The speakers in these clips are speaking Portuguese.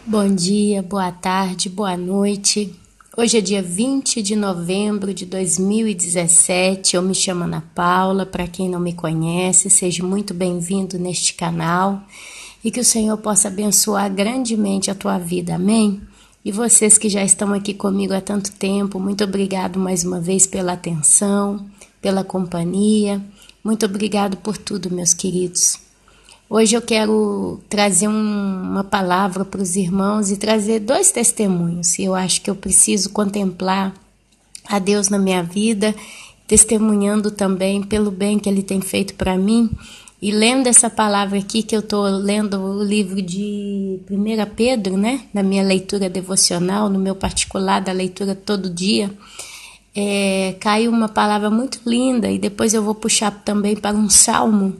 Bom dia, boa tarde, boa noite. Hoje é dia 20 de novembro de 2017. Eu me chamo Ana Paula. Para quem não me conhece, seja muito bem-vindo neste canal e que o Senhor possa abençoar grandemente a tua vida. Amém? E vocês que já estão aqui comigo há tanto tempo, muito obrigado mais uma vez pela atenção, pela companhia. Muito obrigado por tudo, meus queridos. Hoje eu quero trazer uma palavra para os irmãos e trazer 2 testemunhos. Eu acho que eu preciso contemplar a Deus na minha vida, testemunhando também pelo bem que Ele tem feito para mim. E lendo essa palavra aqui, que eu estou lendo o livro de 1 Pedro, né? Na minha leitura devocional, no meu particular da leitura todo dia, caiu uma palavra muito linda e depois eu vou puxar também para um salmo.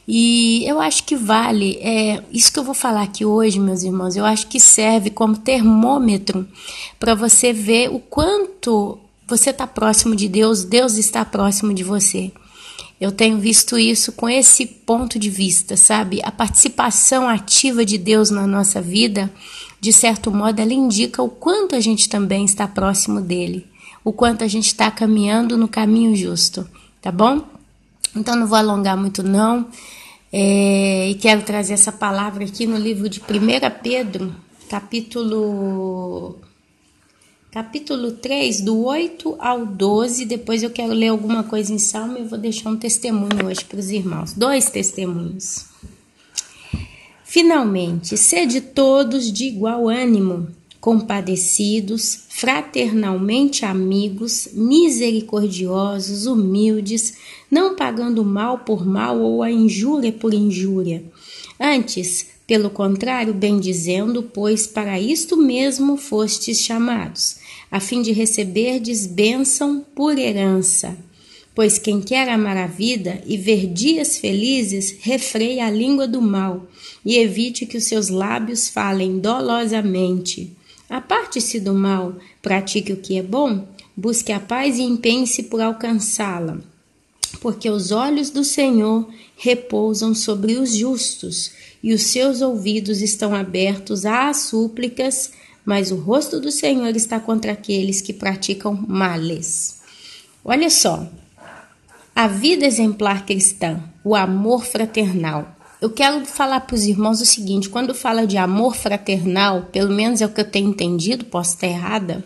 E eu acho que vale, isso que eu vou falar aqui hoje, meus irmãos, eu acho que serve como termômetro para você ver o quanto você está próximo de Deus, Deus está próximo de você. Eu tenho visto isso com esse ponto de vista, sabe? A participação ativa de Deus na nossa vida, de certo modo, ela indica o quanto a gente também está próximo dele, o quanto a gente está caminhando no caminho justo, tá bom? Então não vou alongar muito não, e quero trazer essa palavra aqui no livro de 1 Pedro, capítulo 3, do 8 ao 12, depois eu quero ler alguma coisa em Salmo e eu vou deixar um testemunho hoje para os irmãos, 2 testemunhos. Finalmente, sede todos de igual ânimo, compadecidos, fraternalmente amigos, misericordiosos, humildes, não pagando mal por mal ou a injúria por injúria. Antes, pelo contrário, bendizendo, pois para isto mesmo fostes chamados, a fim de receberdes bênção por herança. Pois quem quer amar a vida e ver dias felizes, refreie a língua do mal e evite que os seus lábios falem dolosamente. Aparte-se do mal, pratique o que é bom, busque a paz e empenhe-se por alcançá-la. Porque os olhos do Senhor repousam sobre os justos, e os seus ouvidos estão abertos às súplicas, mas o rosto do Senhor está contra aqueles que praticam males. Olha só, a vida exemplar cristã, o amor fraternal. Eu quero falar para os irmãos o seguinte, quando fala de amor fraternal, pelo menos é o que eu tenho entendido, posso estar errada,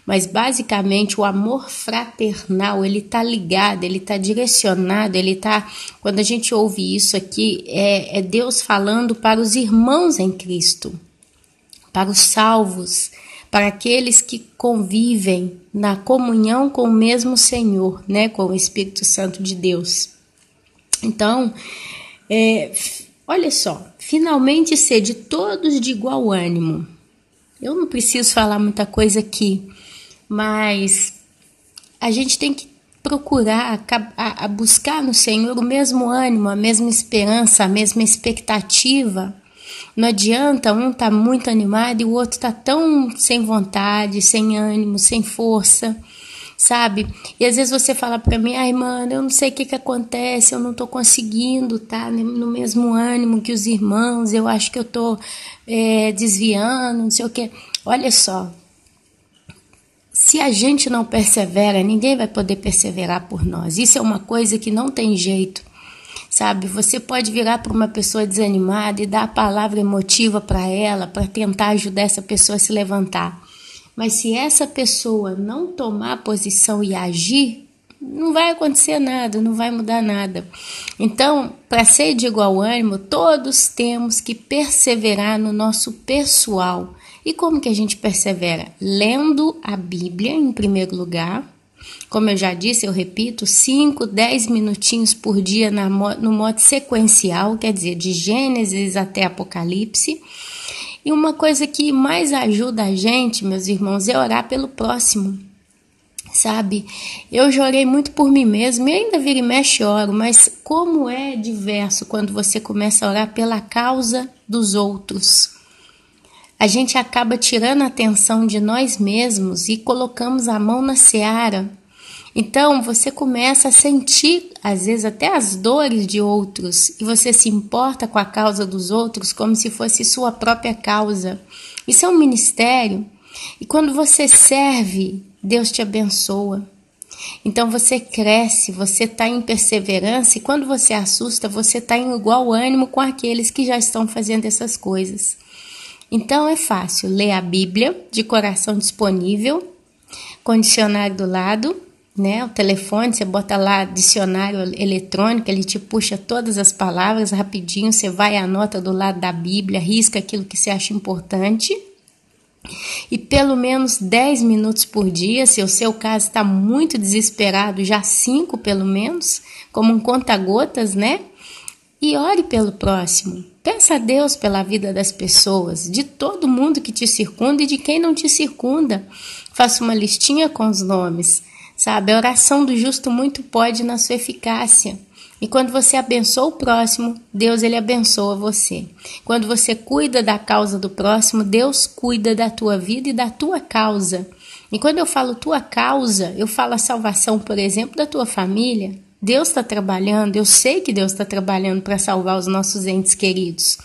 mas basicamente o amor fraternal, ele está ligado, ele está direcionado, quando a gente ouve isso aqui, é Deus falando para os irmãos em Cristo, para os salvos, para aqueles que convivem na comunhão com o mesmo Senhor, né, com o Espírito Santo de Deus. Então, olha só, finalmente sede todos de igual ânimo. Eu não preciso falar muita coisa aqui, mas a gente tem que procurar a buscar no Senhor o mesmo ânimo, a mesma esperança, a mesma expectativa. Não adianta um estar muito animado e o outro estar tão sem vontade, sem ânimo, sem força, sabe? E às vezes você fala para mim, ai mano, eu não sei o que acontece, eu não tô conseguindo estar no mesmo ânimo que os irmãos, eu acho que eu tô desviando, não sei o que. Olha só, se a gente não persevera, ninguém vai poder perseverar por nós. Isso é uma coisa que não tem jeito, sabe? Você pode virar para uma pessoa desanimada e dar a palavra emotiva para ela, para tentar ajudar essa pessoa a se levantar. Mas se essa pessoa não tomar posição e agir, não vai acontecer nada, não vai mudar nada. Então, para ser de igual ânimo, todos temos que perseverar no nosso pessoal. E como que a gente persevera? Lendo a Bíblia, em primeiro lugar. Como eu já disse, eu repito, 5, 10 minutinhos por dia no modo sequencial, quer dizer, de Gênesis até Apocalipse. E uma coisa que mais ajuda a gente, meus irmãos, é orar pelo próximo, sabe? Eu já orei muito por mim mesmo e ainda vira e mexe oro, mas como é diverso quando você começa a orar pela causa dos outros. A gente acaba tirando a atenção de nós mesmos e colocamos a mão na seara. Então você começa a sentir, às vezes, até as dores de outros, e você se importa com a causa dos outros como se fosse sua própria causa. Isso é um ministério, e quando você serve, Deus te abençoa. Então você cresce, você está em perseverança, e quando você assusta, você está em igual ânimo com aqueles que já estão fazendo essas coisas. Então é fácil ler a Bíblia de coração disponível, com o dicionário do lado, né? O telefone, você bota lá dicionário eletrônico, ele te puxa todas as palavras rapidinho, você vai e anota do lado da Bíblia, risca aquilo que você acha importante. E pelo menos 10 minutos por dia, se o seu caso está muito desesperado, já 5 pelo menos, como um conta-gotas, né? E ore pelo próximo. Peça a Deus pela vida das pessoas, de todo mundo que te circunda e de quem não te circunda. Faça uma listinha com os nomes, sabe? A oração do justo muito pode na sua eficácia. E quando você abençoa o próximo, Deus ele abençoa você. Quando você cuida da causa do próximo, Deus cuida da tua vida e da tua causa. E quando eu falo tua causa, eu falo a salvação, por exemplo, da tua família. Deus está trabalhando, eu sei que Deus está trabalhando para salvar os nossos entes queridos.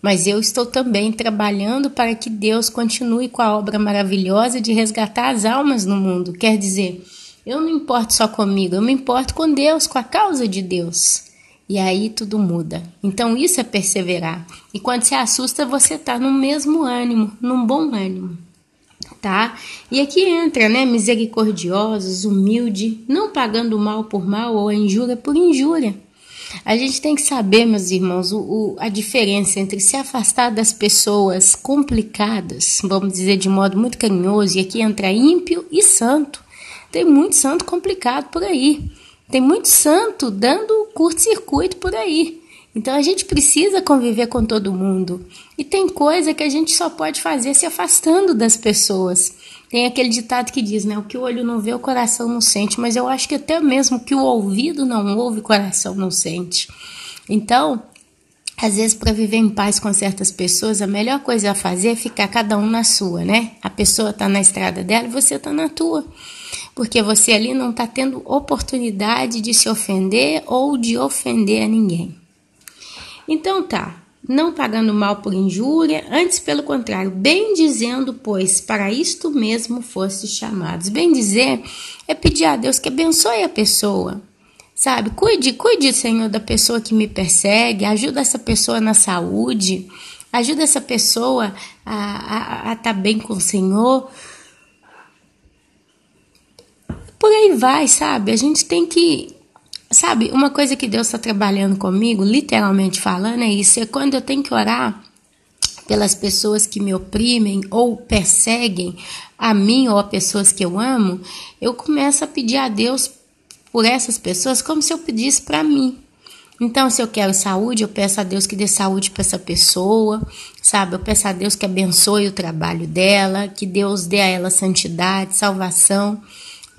Mas eu estou também trabalhando para que Deus continue com a obra maravilhosa de resgatar as almas no mundo. Quer dizer, eu não importo só comigo, eu me importo com Deus, com a causa de Deus. E aí tudo muda. Então isso é perseverar. E quando se assusta, você está no mesmo ânimo, num bom ânimo. Tá? E aqui entra, né, misericordiosos, humilde, não pagando mal por mal ou a injúria por injúria. A gente tem que saber, meus irmãos, a diferença entre se afastar das pessoas complicadas, vamos dizer de modo muito carinhoso, e aqui entra ímpio e santo. Tem muito santo complicado por aí. Tem muito santo dando curto-circuito por aí. Então a gente precisa conviver com todo mundo. E tem coisa que a gente só pode fazer se afastando das pessoas. Tem aquele ditado que diz, né? O que o olho não vê, o coração não sente. Mas eu acho que até mesmo que o ouvido não ouve, o coração não sente. Então, às vezes, para viver em paz com certas pessoas, a melhor coisa a fazer é ficar cada um na sua, né? A pessoa está na estrada dela e você está na tua. Porque você ali não está tendo oportunidade de se ofender ou de ofender a ninguém. Então tá, não pagando mal por injúria, antes pelo contrário, bem dizendo, pois para isto mesmo fostes chamados. Bem dizer é pedir a Deus que abençoe a pessoa, sabe? Cuide, Senhor, da pessoa que me persegue, ajuda essa pessoa na saúde, ajuda essa pessoa a estar bem com o Senhor. Por aí vai, sabe? A gente tem que... Sabe, uma coisa que Deus está trabalhando comigo, literalmente falando, é isso. É quando eu tenho que orar pelas pessoas que me oprimem ou perseguem a mim ou a pessoas que eu amo, eu começo a pedir a Deus por essas pessoas como se eu pedisse para mim. Então, se eu quero saúde, eu peço a Deus que dê saúde para essa pessoa, sabe? Eu peço a Deus que abençoe o trabalho dela, que Deus dê a ela santidade, salvação.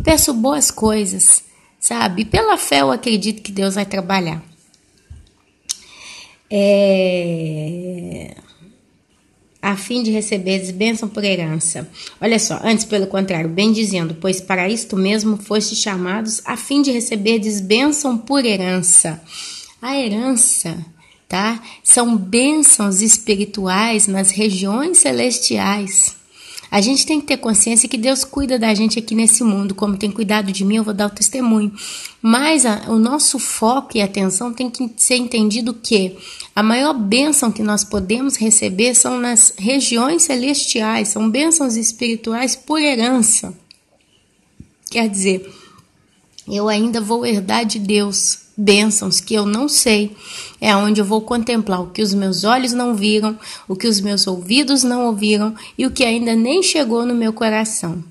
Peço boas coisas, sabe? E pela fé eu acredito que Deus vai trabalhar. A fim de receberes bênção por herança. Olha só, antes pelo contrário, bem dizendo, pois para isto mesmo fostes chamados, a fim de receberes bênção por herança. A herança, tá? São bênçãos espirituais nas regiões celestiais. A gente tem que ter consciência que Deus cuida da gente aqui nesse mundo, como tem cuidado de mim, eu vou dar o testemunho. Mas o nosso foco e atenção tem que ser entendido que a maior bênção que nós podemos receber são nas regiões celestiais, são bênçãos espirituais por herança. Quer dizer, eu ainda vou herdar de Deus bênçãos que eu não sei, é onde eu vou contemplar o que os meus olhos não viram, o que os meus ouvidos não ouviram e o que ainda nem chegou no meu coração.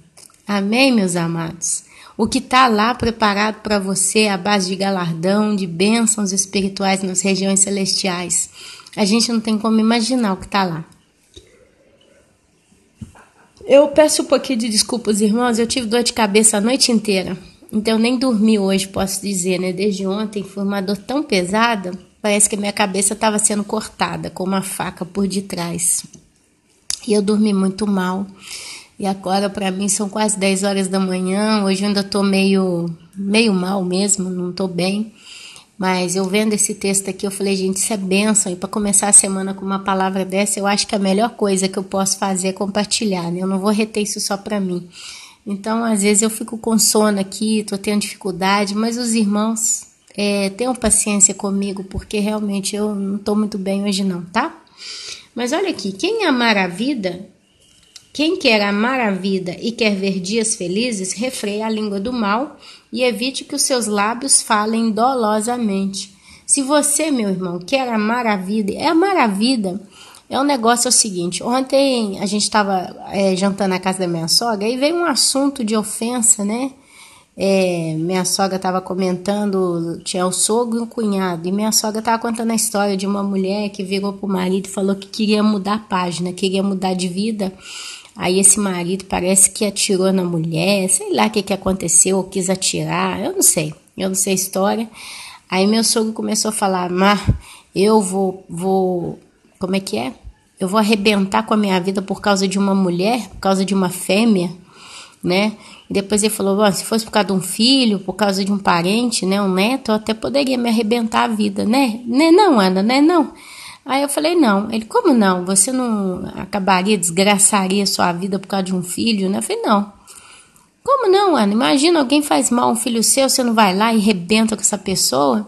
Amém, meus amados? O que está lá preparado para você à base de galardão, de bênçãos espirituais nas regiões celestiais. A gente não tem como imaginar o que está lá. Eu peço um pouquinho de desculpas, irmãos, eu tive dor de cabeça a noite inteira. Então, nem dormi hoje, posso dizer, né? Desde ontem foi uma dor tão pesada, parece que a minha cabeça estava sendo cortada com uma faca por detrás. E eu dormi muito mal. E agora, para mim, são quase 10 horas da manhã. Hoje eu ainda estou meio meio mal mesmo, não tô bem. Mas eu vendo esse texto aqui, eu falei, gente, isso é bênção. E para começar a semana com uma palavra dessa, eu acho que a melhor coisa que eu posso fazer é compartilhar, né? Eu não vou reter isso só para mim. Então, às vezes eu fico com sono aqui, tô tendo dificuldade, mas os irmãos tenham paciência comigo, porque realmente eu não tô muito bem hoje não, tá? Mas olha aqui, quem quer amar a vida e quer ver dias felizes, refreie a língua do mal e evite que os seus lábios falem dolosamente. Se você, meu irmão, quer amar a vida, amar a vida é um negócio, é o seguinte, ontem a gente estava jantando na casa da minha sogra e veio um assunto de ofensa, né? Minha sogra estava comentando, tinha o sogro e o cunhado, e minha sogra estava contando a história de uma mulher que virou pro marido e falou que queria mudar a página, queria mudar de vida. Aí esse marido parece que atirou na mulher, sei lá o que aconteceu, ou quis atirar, eu não sei a história. Aí meu sogro começou a falar, mas eu vou, como é que é? Eu vou arrebentar com a minha vida por causa de uma mulher, por causa de uma fêmea, né? E depois ele falou, se fosse por causa de um filho, por causa de um parente, né, um neto, eu até poderia me arrebentar a vida, né? Né não, Ana, né não? Aí eu falei, não. Ele, como não? Você não acabaria, desgraçaria sua vida por causa de um filho, né? Eu falei, não. Como não, Ana? Imagina, alguém faz mal a um filho seu, você não vai lá e arrebenta com essa pessoa?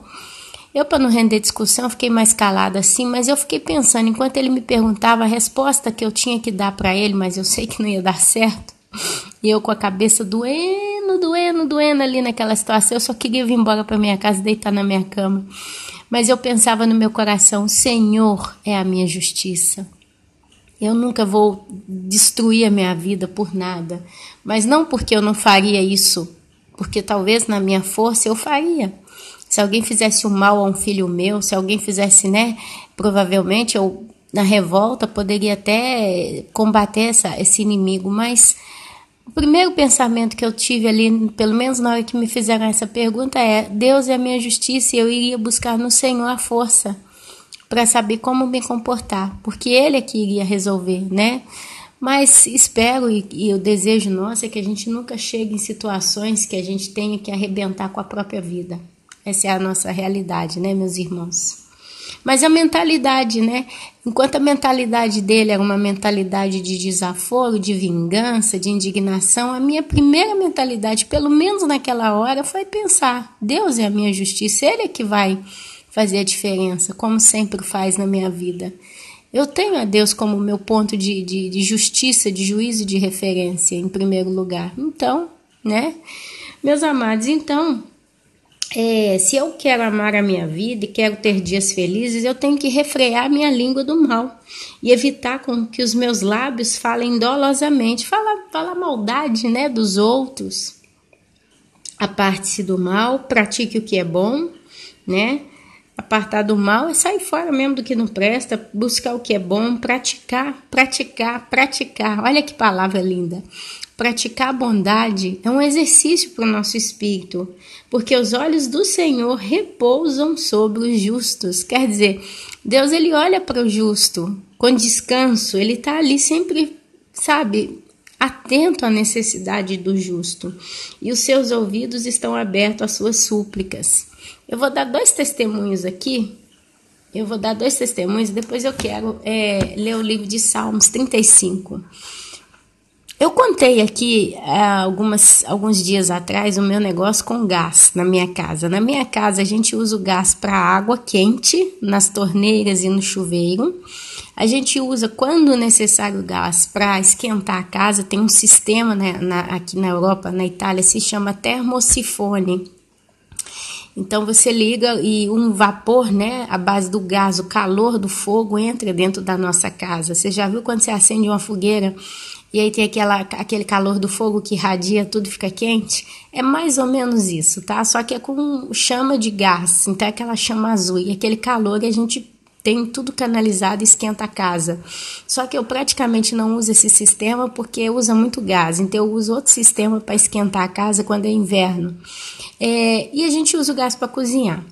Eu, para não render discussão, fiquei mais calada assim, mas eu fiquei pensando, enquanto ele me perguntava a resposta que eu tinha que dar para ele, mas eu sei que não ia dar certo, e eu com a cabeça doendo ali naquela situação, eu só queria vir embora para minha casa e deitar na minha cama. Mas eu pensava no meu coração, o Senhor é a minha justiça. Eu nunca vou destruir a minha vida por nada, mas não porque eu não faria isso, porque talvez na minha força eu faria. Se alguém fizesse o mal a um filho meu, se alguém fizesse, né, provavelmente eu na revolta poderia até combater esse inimigo, mas o primeiro pensamento que eu tive ali, pelo menos na hora que me fizeram essa pergunta, Deus é a minha justiça e eu iria buscar no Senhor a força para saber como me comportar, porque Ele é que iria resolver, né? Mas espero e o desejo nosso é que a gente nunca chegue em situações que a gente tenha que arrebentar com a própria vida. Essa é a nossa realidade, né, meus irmãos? Mas a mentalidade, né? Enquanto a mentalidade dele era uma mentalidade de desaforo, de vingança, de indignação, a minha primeira mentalidade, pelo menos naquela hora, foi pensar, Deus é a minha justiça, Ele é que vai fazer a diferença, como sempre faz na minha vida. Eu tenho a Deus como meu ponto de justiça, de juízo, de referência, em primeiro lugar. Então, né? Meus amados, então, se eu quero amar a minha vida e quero ter dias felizes, eu tenho que refrear minha língua do mal e evitar com que os meus lábios falem dolosamente, falar maldade, né, dos outros. Aparte-se do mal, pratique o que é bom, né? Apartar do mal é sair fora mesmo do que não presta, buscar o que é bom, praticar. Olha que palavra linda. Praticar a bondade é um exercício para o nosso espírito, porque os olhos do Senhor repousam sobre os justos. Quer dizer, Deus ele olha para o justo com descanso, ele está ali sempre, sabe, atento à necessidade do justo. E os seus ouvidos estão abertos às suas súplicas. Eu vou dar dois testemunhos aqui. E depois eu quero ler o livro de Salmos 35. Eu contei aqui alguns dias atrás o meu negócio com gás na minha casa. Na minha casa a gente usa o gás para água quente, nas torneiras e no chuveiro. A gente usa, quando necessário, o gás para esquentar a casa. Tem um sistema, né, aqui na Europa, na Itália, se chama termosifone. Então você liga e um vapor, né, à base do gás, o calor do fogo entra dentro da nossa casa. Você já viu quando você acende uma fogueira e aí tem aquele calor do fogo que irradia, tudo fica quente? É mais ou menos isso, tá? Só que é com chama de gás, então é aquela chama azul e aquele calor e a gente tem tudo canalizado e esquenta a casa. Só que eu praticamente não uso esse sistema porque usa muito gás. Então eu uso outro sistema para esquentar a casa quando é inverno. E a gente usa o gás para cozinhar.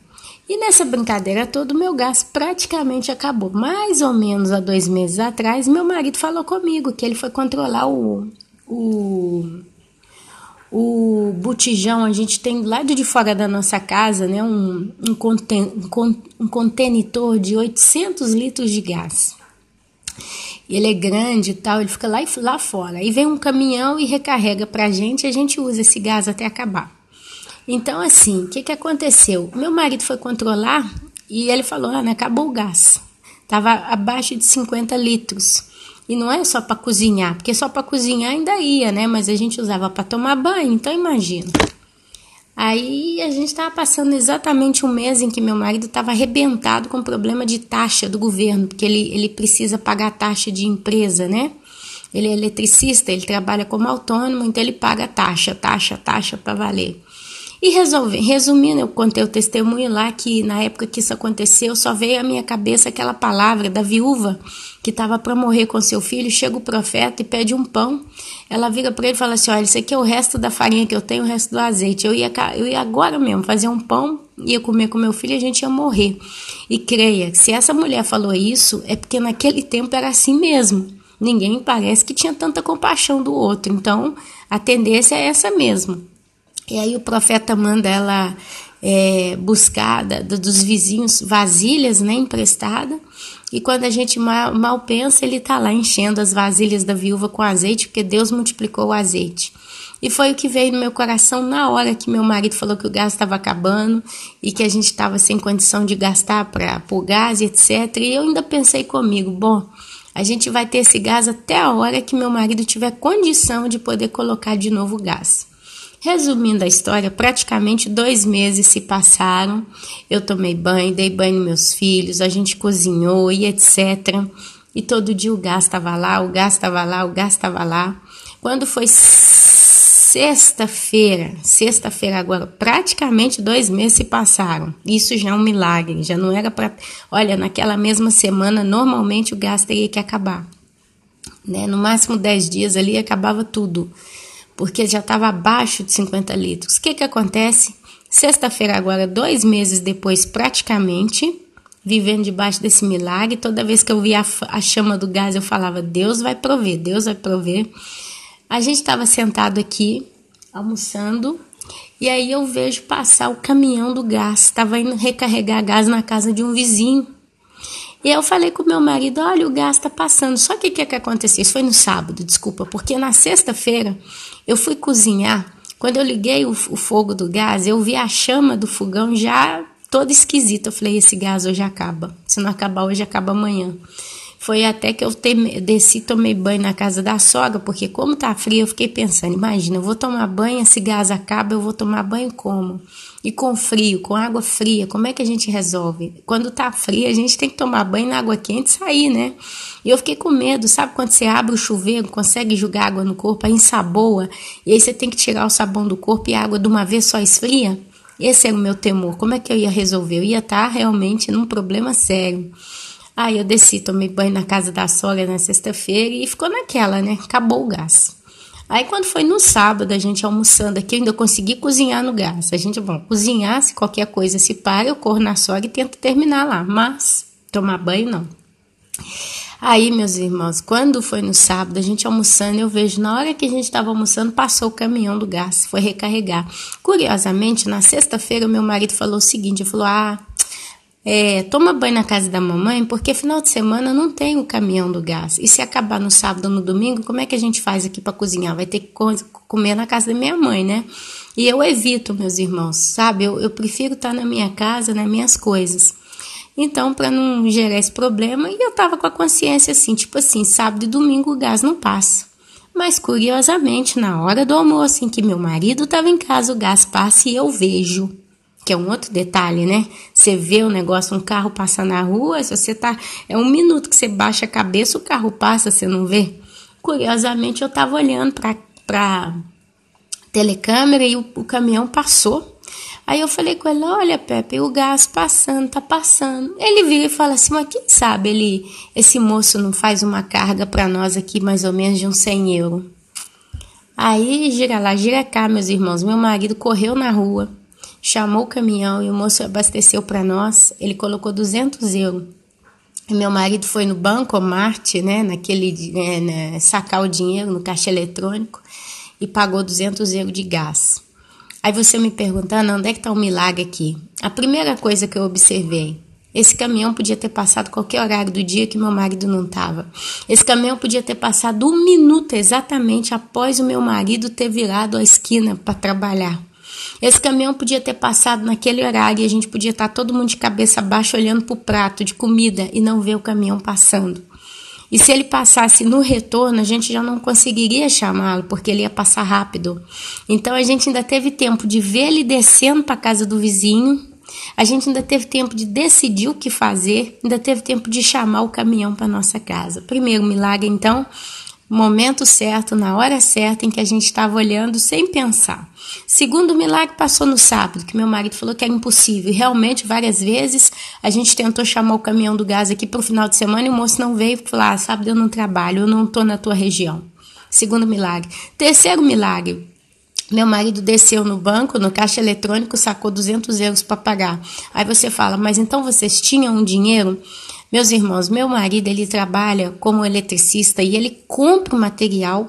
E nessa brincadeira toda, o meu gás praticamente acabou. Mais ou menos há 2 meses atrás, meu marido falou comigo que ele foi controlar o o botijão, a gente tem do lado de fora da nossa casa, né, um contentor de 800 litros de gás. Ele é grande e tal, ele fica lá fora. Aí vem um caminhão e recarrega pra gente, e a gente usa esse gás até acabar. Então, assim, o que aconteceu? Meu marido foi controlar e ele falou, Ana, acabou o gás. Tava abaixo de 50 litros. E não é só para cozinhar, porque só para cozinhar ainda ia, né? Mas a gente usava para tomar banho, então imagina. Aí a gente estava passando exatamente um mês em que meu marido estava arrebentado com problema de taxa do governo, porque ele precisa pagar taxa de empresa, né? Ele é eletricista, ele trabalha como autônomo, então ele paga taxa para valer. E resumindo, eu contei o testemunho lá que na época que isso aconteceu, só veio à minha cabeça aquela palavra da viúva que estava para morrer com seu filho. Chega o profeta e pede um pão. Ela vira para ele e fala assim, olha, isso aqui é o resto da farinha que eu tenho, o resto do azeite. Eu ia agora mesmo fazer um pão, ia comer com meu filho e a gente ia morrer. E creia, se essa mulher falou isso, é porque naquele tempo era assim mesmo. Ninguém parece que tinha tanta compaixão do outro. Então, a tendência é essa mesmo. E aí o profeta manda ela buscar dos vizinhos vasilhas, né, emprestada. E quando a gente mal pensa, ele está lá enchendo as vasilhas da viúva com azeite, porque Deus multiplicou o azeite. E foi o que veio no meu coração na hora que meu marido falou que o gás estava acabando e que a gente estava sem condição de gastar para o gás, etc. E eu ainda pensei comigo, bom, a gente vai ter esse gás até a hora que meu marido tiver condição de poder colocar de novo o gás. Resumindo a história, praticamente 2 meses se passaram, eu tomei banho, dei banho nos meus filhos, a gente cozinhou e etc. E todo dia o gás estava lá, o gás estava lá, o gás estava lá. Quando foi sexta-feira agora, praticamente 2 meses se passaram. Isso já é um milagre, já não era para... Olha, naquela mesma semana, normalmente o gás teria que acabar, né? No máximo 10 dias ali acabava tudo, porque já estava abaixo de 50 litros. O que acontece? Sexta-feira agora, 2 meses depois praticamente, vivendo debaixo desse milagre, toda vez que eu via a chama do gás eu falava, Deus vai prover, Deus vai prover. A gente estava sentado aqui, almoçando, e aí eu vejo passar o caminhão do gás, estava indo recarregar gás na casa de um vizinho. E eu falei com meu marido, olha, o gás está passando. Só que o que aconteceu? Isso foi no sábado, desculpa, porque na sexta-feira eu fui cozinhar. Quando eu liguei o fogo do gás, eu vi a chama do fogão já toda esquisita. Eu falei, esse gás hoje acaba. Se não acabar hoje, acaba amanhã. Foi até que eu desci, tomei banho na casa da sogra, porque como tá frio, eu fiquei pensando, imagina, eu vou tomar banho, esse gás acaba, eu vou tomar banho como? E com frio, com água fria, como é que a gente resolve? Quando tá frio, a gente tem que tomar banho na água quente e sair, né? E eu fiquei com medo, sabe quando você abre o chuveiro, consegue jogar água no corpo, aí ensaboa, e aí você tem que tirar o sabão do corpo e a água de uma vez só esfria? Esse era o meu temor, como é que eu ia resolver? Eu ia estar realmente num problema sério. Aí eu desci, tomei banho na casa da sogra na sexta-feira e ficou naquela, né? Acabou o gás. Aí quando foi no sábado, a gente almoçando aqui, eu ainda consegui cozinhar no gás. A gente, bom, cozinhar, se qualquer coisa se para, eu corro na sogra e tento terminar lá. Mas tomar banho, não. Aí, meus irmãos, quando foi no sábado, a gente almoçando, eu vejo, na hora que a gente estava almoçando, passou o caminhão do gás, foi recarregar. Curiosamente, na sexta-feira, meu marido falou o seguinte, ele falou, toma banho na casa da mamãe, porque final de semana não tem o caminhão do gás. E se acabar no sábado ou no domingo, como é que a gente faz aqui para cozinhar? Vai ter que comer na casa da minha mãe, né? E eu evito, meus irmãos, sabe? Eu prefiro estar na minha casa, nas minhas coisas. Então, para não gerar esse problema, eu tava com a consciência assim, tipo assim, sábado e domingo o gás não passa. Mas, curiosamente, na hora do almoço, em que meu marido estava em casa, o gás passa e eu vejo. Que é um outro detalhe, né? Você vê o negócio, um carro passa na rua, se você tá... É 1 minuto que você baixa a cabeça, o carro passa, você não vê? Curiosamente, eu tava olhando pra telecâmera e o caminhão passou. Aí eu falei com ele, olha, Pepe, o gás passando, tá passando. Ele vira e fala assim, mas quem sabe esse moço não faz uma carga para nós aqui, mais ou menos de uns 100 euros. Aí, gira lá, gira cá, meus irmãos. Meu marido correu na rua, chamou o caminhão e o moço abasteceu para nós. Ele colocou 200 euros. E meu marido foi no Banco Marte, né, sacar o dinheiro no caixa eletrônico. e pagou 200 euros de gás. Aí você me perguntando, onde é que está o milagre aqui? A primeira coisa que eu observei, esse caminhão podia ter passado qualquer horário do dia que meu marido não estava. Esse caminhão podia ter passado 1 minuto exatamente após o meu marido ter virado a esquina para trabalhar. Esse caminhão podia ter passado naquele horário e a gente podia estar todo mundo de cabeça baixa olhando para o prato de comida e não ver o caminhão passando. E se ele passasse no retorno, a gente já não conseguiria chamá-lo, porque ele ia passar rápido. Então a gente ainda teve tempo de ver ele descendo para a casa do vizinho, a gente ainda teve tempo de decidir o que fazer, ainda teve tempo de chamar o caminhão para nossa casa. Primeiro milagre, então, momento certo, na hora certa em que a gente estava olhando sem pensar. Segundo milagre passou no sábado, que meu marido falou que era impossível. E realmente, várias vezes, a gente tentou chamar o caminhão do gás aqui para o final de semana e o moço não veio e falou, sábado eu não trabalho, eu não estou na tua região. Segundo milagre. Terceiro milagre. Meu marido desceu no banco, no caixa eletrônico, sacou 200 euros para pagar. Aí você fala, mas então vocês tinham um dinheiro? Meus irmãos, meu marido, ele trabalha como eletricista e ele compra o material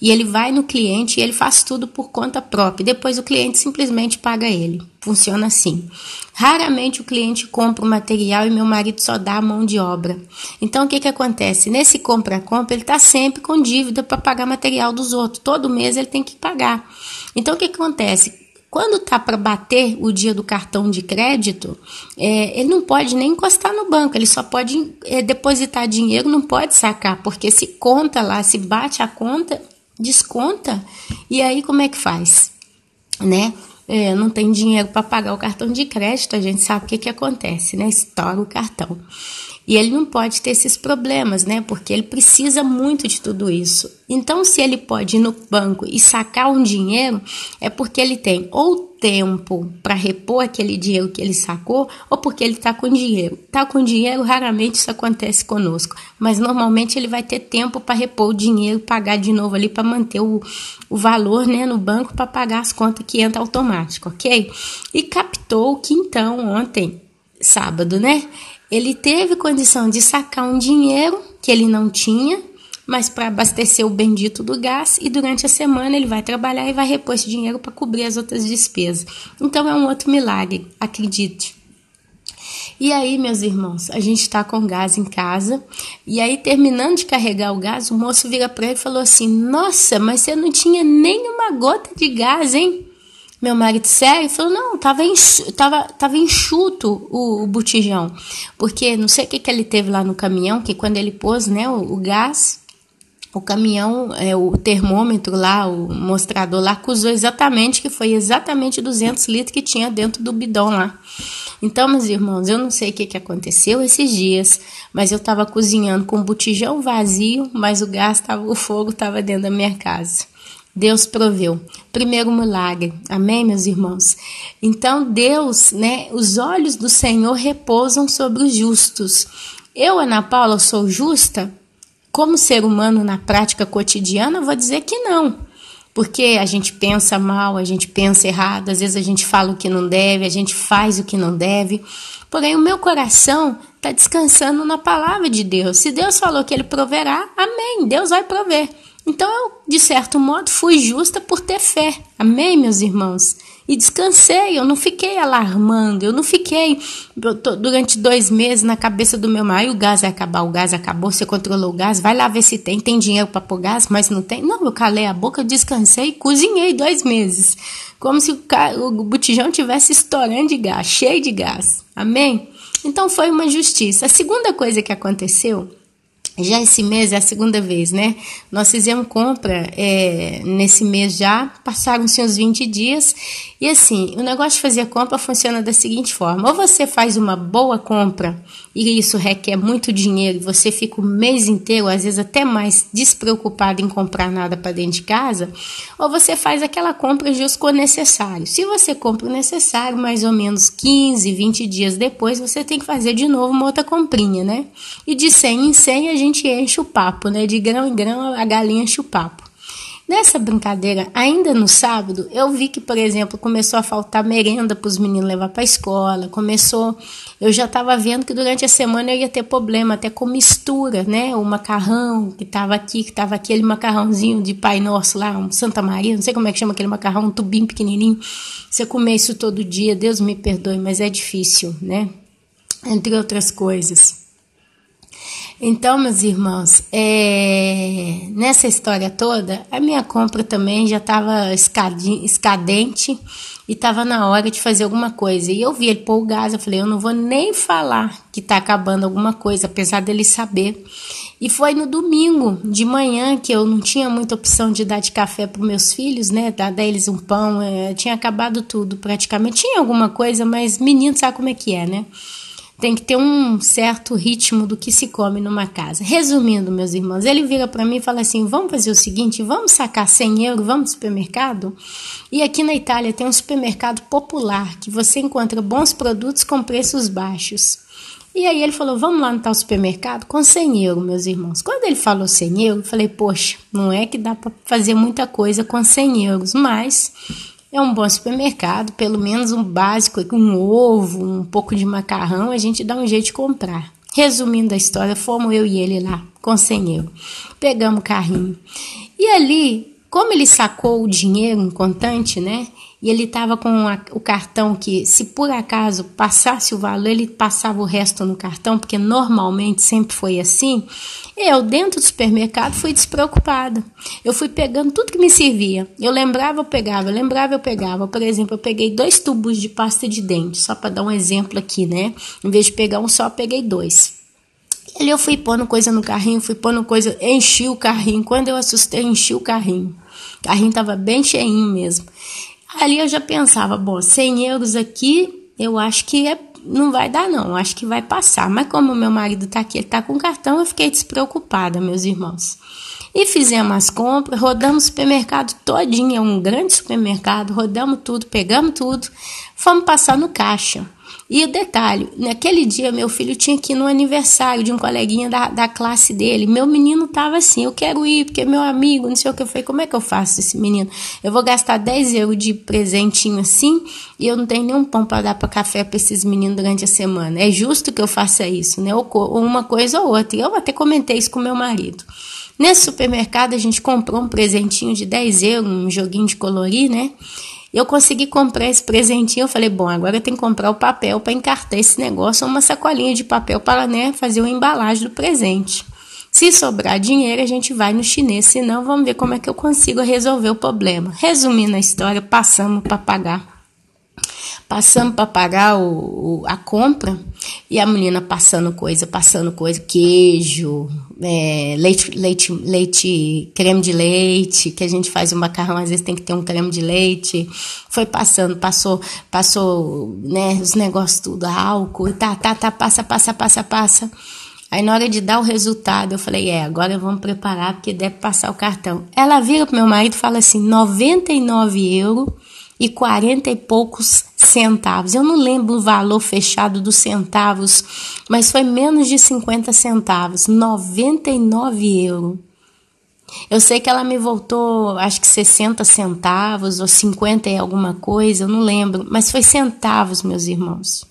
e ele vai no cliente e ele faz tudo por conta própria. Depois o cliente simplesmente paga ele. Funciona assim. Raramente o cliente compra o material e meu marido só dá a mão de obra. Então o que acontece? Nesse compra-compra ele está sempre com dívida para pagar material dos outros. Todo mês ele tem que pagar. Então o que acontece? Quando tá para bater o dia do cartão de crédito, ele não pode nem encostar no banco, ele só pode depositar dinheiro, não pode sacar, porque se conta lá, se bate a conta, desconta, e aí como é que faz? Né? Não tem dinheiro para pagar o cartão de crédito, a gente sabe o que acontece, né? Estoura o cartão. E ele não pode ter esses problemas, né? Porque ele precisa muito de tudo isso. Então, se ele pode ir no banco e sacar um dinheiro, é porque ele tem ou tempo para repor aquele dinheiro que ele sacou, ou porque ele está com dinheiro. Está com dinheiro, raramente isso acontece conosco. Mas, normalmente, ele vai ter tempo para repor o dinheiro, pagar de novo ali para manter o valor, né, no banco para pagar as contas que entram automático, ok? E captou que, então, ontem, sábado, né? Ele teve condição de sacar um dinheiro que ele não tinha, mas para abastecer o bendito do gás, e durante a semana ele vai trabalhar e vai repor esse dinheiro para cobrir as outras despesas. Então é um outro milagre, acredite. E aí, meus irmãos, a gente está com gás em casa, e aí terminando de carregar o gás, o moço vira para ele e falou assim, nossa, mas você não tinha nem uma gota de gás, hein? Meu marido, sério? Falou, não, tava enxuto o botijão. Porque não sei o que ele teve lá no caminhão, que quando ele pôs, né, o gás, o caminhão, o termômetro lá, o mostrador lá, acusou exatamente que foi exatamente 200 litros que tinha dentro do bidão lá. Então, meus irmãos, eu não sei o que aconteceu esses dias, mas eu estava cozinhando com o botijão vazio, mas o fogo estava dentro da minha casa. Deus proveu. Primeiro milagre. Amém, meus irmãos? Então, Deus, né, os olhos do Senhor repousam sobre os justos. Eu, Ana Paula, sou justa? Como ser humano na prática cotidiana, eu vou dizer que não. Porque a gente pensa mal, a gente pensa errado, às vezes a gente fala o que não deve, a gente faz o que não deve. Porém, o meu coração está descansando na palavra de Deus. Se Deus falou que Ele proverá, amém, Deus vai prover. Então, eu, de certo modo, fui justa por ter fé. Amém, meus irmãos? E descansei, eu não fiquei alarmando, eu não fiquei durante 2 meses na cabeça do meu marido, o gás vai acabar, o gás acabou, você controlou o gás, vai lá ver se tem dinheiro para pôr gás, mas não tem. Não, eu calei a boca, eu descansei e cozinhei 2 meses, como se o botijão tivesse estourando de gás, cheio de gás. Amém? Então, foi uma justiça. A segunda coisa que aconteceu, já esse mês é a segunda vez, né? Nós fizemos compra nesse mês já, passaram-se uns 20 dias. E assim, o negócio de fazer compra funciona da seguinte forma. Ou você faz uma boa compra e isso requer muito dinheiro e você fica o mês inteiro, às vezes até mais, despreocupado em comprar nada para dentro de casa. Ou você faz aquela compra justo com o necessário. Se você compra o necessário, mais ou menos 15, 20 dias depois, você tem que fazer de novo uma outra comprinha, né? E de 100 em 100 a gente enche o papo, né? De grão em grão a galinha enche o papo. Nessa brincadeira, ainda no sábado, eu vi que, por exemplo, começou a faltar merenda para os meninos levar para a escola, eu já estava vendo que durante a semana eu ia ter problema até com mistura, né? O macarrão que estava aquele macarrãozinho de Pai Nosso lá, um Santa Maria, não sei como é que chama aquele macarrão, um tubinho pequenininho. Você comer isso todo dia, Deus me perdoe, mas é difícil, né? Entre outras coisas. Então, meus irmãos, nessa história toda, a minha compra também já estava escadente e estava na hora de fazer alguma coisa. E eu vi ele pôr o gás, eu falei, eu não vou nem falar que está acabando alguma coisa, apesar dele saber. E foi no domingo de manhã que eu não tinha muita opção de dar de café para os meus filhos, né? Dar eles um pão, tinha acabado tudo praticamente. Tinha alguma coisa, mas menino sabe como é que é, né? Tem que ter um certo ritmo do que se come numa casa. Resumindo, meus irmãos, ele vira para mim e fala assim, vamos fazer o seguinte, vamos sacar 100 euros, vamos no supermercado? E aqui na Itália tem um supermercado popular, que você encontra bons produtos com preços baixos. E aí ele falou, vamos lá no tal supermercado com 100 euros, meus irmãos. Quando ele falou 100 euros, eu falei, poxa, não é que dá para fazer muita coisa com 100 euros, mas... é um bom supermercado, pelo menos um básico, um ovo, um pouco de macarrão, a gente dá um jeito de comprar. Resumindo a história, fomos eu e ele lá, com 100 euros. Pegamos o carrinho. E ali, como ele sacou o dinheiro em contante, né? E ele estava com o cartão que, se por acaso passasse o valor, ele passava o resto no cartão, porque normalmente sempre foi assim. Eu, dentro do supermercado, fui despreocupada. Eu fui pegando tudo que me servia. Eu lembrava, eu pegava. Por exemplo, eu peguei 2 tubos de pasta de dente, só para dar um exemplo aqui, né? Em vez de pegar um só, eu peguei 2. E ali eu fui pondo coisa no carrinho, enchi o carrinho. Quando eu assustei, enchi o carrinho. O carrinho estava bem cheinho mesmo. Ali eu já pensava, bom, 100 euros aqui, eu acho que não vai dar não, acho que vai passar. Mas como meu marido está aqui, ele está com cartão, eu fiquei despreocupada, meus irmãos. E fizemos as compras, rodamos o supermercado todinho, é um grande supermercado, rodamos tudo, pegamos tudo, fomos passar no caixa. E o detalhe, naquele dia meu filho tinha que ir no aniversário de um coleguinha da classe dele. Meu menino estava assim, eu quero ir porque é meu amigo, não sei o que. Eu falei, como é que eu faço esse menino? Eu vou gastar 10 euros de presentinho assim e eu não tenho nenhum pão para dar para café para esses meninos durante a semana. É justo que eu faça isso, né? Ou uma coisa ou outra. E eu até comentei isso com meu marido. Nesse supermercado a gente comprou um presentinho de 10 euros, um joguinho de colorir, né? Eu consegui comprar esse presentinho, eu falei, bom, agora eu tenho que comprar o papel para encartar esse negócio, uma sacolinha de papel para, né, fazer a embalagem do presente. Se sobrar dinheiro, a gente vai no chinês, senão vamos ver como é que eu consigo resolver o problema. Resumindo a história, passamos para pagar a compra e a menina passando coisa, queijo, leite, creme de leite, que a gente faz o macarrão, às vezes tem que ter um creme de leite, foi passou, né, os negócios tudo, álcool, passa. Aí na hora de dar o resultado, eu falei, agora vamos preparar, porque deve passar o cartão. Ela vira pro meu marido e fala assim, 99 euros e 40 e poucos centavos. Eu não lembro o valor fechado dos centavos, mas foi menos de 50 centavos, 99 euros. Eu sei que ela me voltou, acho que 60 centavos ou 50 e alguma coisa, eu não lembro, mas foi centavos, meus irmãos.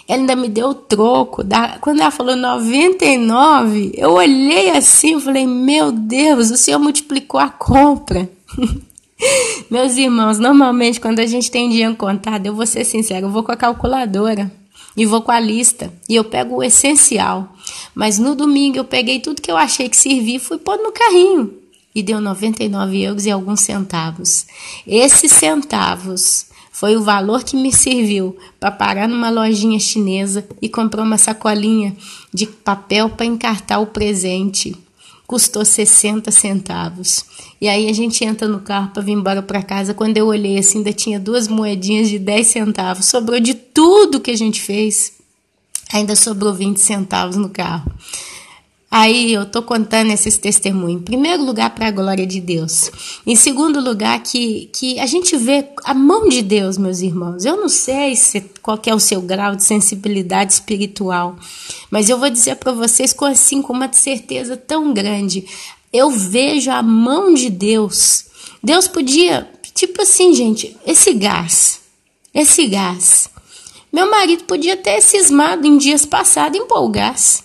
Ela ainda me deu o troco. Quando ela falou 99, eu olhei assim e falei, meu Deus, o Senhor multiplicou a compra. Meus irmãos, normalmente quando a gente tem dinheiro contado, eu vou ser sincera, eu vou com a calculadora e vou com a lista e eu pego o essencial. Mas no domingo eu peguei tudo que eu achei que servia e fui pôr no carrinho. E deu 99 euros e alguns centavos. Esses centavos foi o valor que me serviu para parar numa lojinha chinesa e comprar uma sacolinha de papel para encartar o presente. Custou 60 centavos. E aí a gente entra no carro para vir embora para casa. Quando eu olhei assim, ainda tinha 2 moedinhas de 10 centavos. Sobrou de tudo que a gente fez. Ainda sobrou 20 centavos no carro. Aí eu tô contando esses testemunhos. Em primeiro lugar, para a glória de Deus. Em segundo lugar, que a gente vê a mão de Deus, meus irmãos. Eu não sei qual que é o seu grau de sensibilidade espiritual, mas eu vou dizer para vocês com uma certeza tão grande. Eu vejo a mão de Deus. Deus podia, tipo assim, gente, esse gás. Meu marido podia ter cismado em dias passados em pôr o gás.